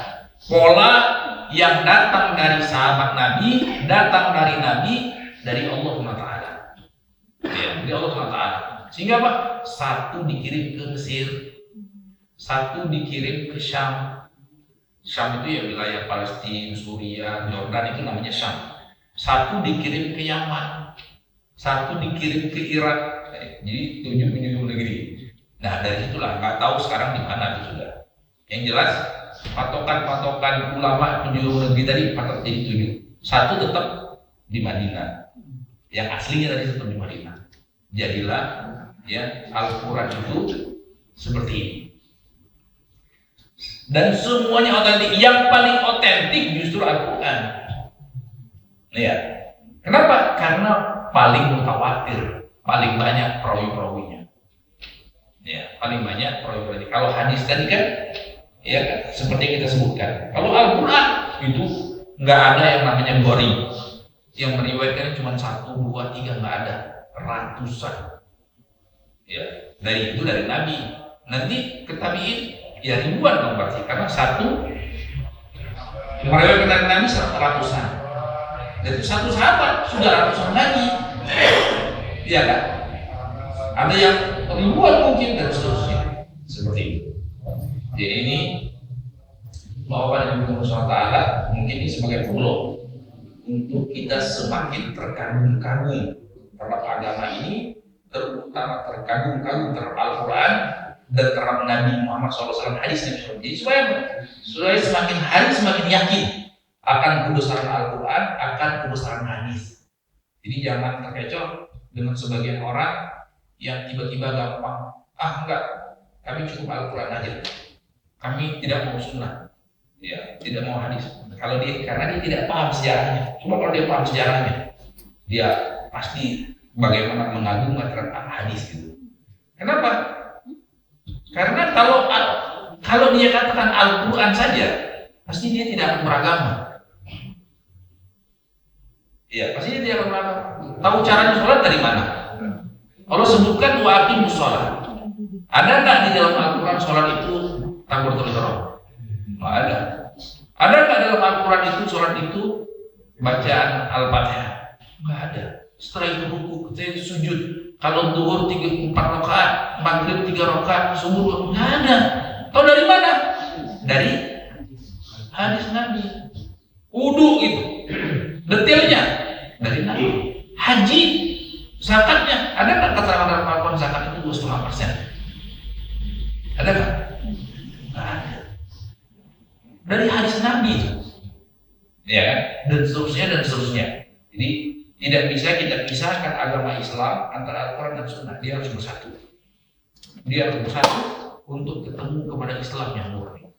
Pola yang datang dari sahabat Nabi, datang dari Nabi, dari Allah SWT. Ya, dari Allah SWT. Sehingga apa? 1 dikirim ke Mesir, 1 dikirim ke Syam. Syam itu ya wilayah Palestina, Suriah, Jordan, itu namanya Syam. 1 dikirim ke Yaman, 1 dikirim ke Irak. Jadi 7 penjuru negeri. Nah dari situlah, nggak tahu sekarang di mana itu sudah. Yang jelas patokan ulama penjuru negeri tadi patut jadi 7. 1 tetap di Madinah. Yang aslinya tadi tetap di Madinah. Jadilah ya Al-Quran itu seperti ini. Dan semuanya otentik. Yang paling otentik justru Al-Quran. Ya. Kenapa? Karena paling mutawatir, paling banyak perawi-perawinya. Ya, paling banyak perawi-perawinya. Kalau hadis tadi kan, ya kan, seperti yang kita sebutkan. Kalau Al-Quran itu nggak ada yang namanya gori. Yang meriwayatkan cuma 1, 2, 3, nggak ada, ratusan. Ya, dari Nabi. Nanti ke tabi'in ya ribuan dong berarti, karena 1 meriwayatkan dari Nabi 100-an. Dan 1 sahabat sudah ratusan lagi. Iya kan? Ada yang ribuan mungkin dan seterusnya. Seperti itu. Jadi ini bahwa Nabi Muhammad SAW mungkin ini sebagai peluang untuk kita semakin terkagum-kagum terhadap agama ini, terutama terkagum-kagum terhadap Al-Quran dan terhadap Nabi Muhammad SAW, hadis Nabi SAW. Jadi supaya semakin hari semakin yakin akan kebesaran Al-Quran, akan kebesaran hadis. Jadi jangan terkecoh dengan sebagian orang yang tiba-tiba gampang, enggak, kami cukup Al-Quran aja, kami tidak mau sunnah, ya, tidak mau hadis. Karena dia tidak paham sejarahnya. Cuma kalau dia paham sejarahnya, dia pasti bagaimana mengagumkan terhadap hadis gitu. Kenapa? Karena kalau dia katakan Al-Quran saja, pasti dia tidak akan beragama. Iya, pasti dia tidak akan beragama. Tahu caranya sholat dari mana? Allah sebutkan wa aqimus sholat. Ada nggak di dalam Al-Quran sholat itu takbiratul ihram? Nggak ada. Ada nggak dalam Al-Quran itu sholat itu bacaan Al-Fatihah? Nggak ada. Setelah itu ruku, ketika sujud. Kalau zuhur 4 rakaat, maghrib 3 rakaat, subuh nggak ada. Tahu dari mana? Dari hadis Nabi. Wudu itu detailnya dari Nabi. Haji, zakatnya ada nggak keterangan dalam Al-Quran zakat itu 2,5%? Ada nggak? Nggak ada. Dari hadis Nabi, ya kan? Dan seterusnya. Jadi tidak bisa kita pisahkan agama Islam antara Al-Quran dan Sunnah. Dia harus bersatu. Dia harus bersatu untuk ketemu kepada Islam yang murni.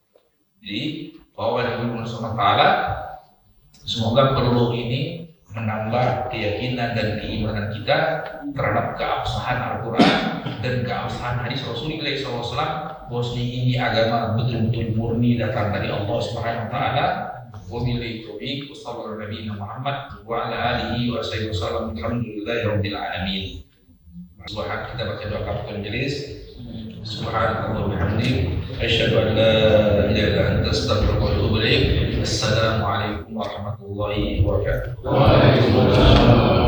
Jadi bahwa Nabi Muhammad SAW, semoga perlu ini menambah keyakinan dan keimanan kita terhadap keabsahan Al-Quran dan keabsahan hadis Rasulullah SAW. Bahwasanya ini agama betul-betul murni datang dari Allah Subhanahu Wa Taala. Wabillahi taufiq. Wassallallahu Nabi Muhammad wa ala alihi wa sahbihi wasallam. Alhamdulillahirabbil alamin. Subhan kita baca doa kafatul majelis. Subhanallah wa bihamdihi asyhadu an la ilaha illa anta astaghfiruka wa atubu ilaik. Assalamualaikum warahmatullahi wabarakatuh. Waalaikumsalam.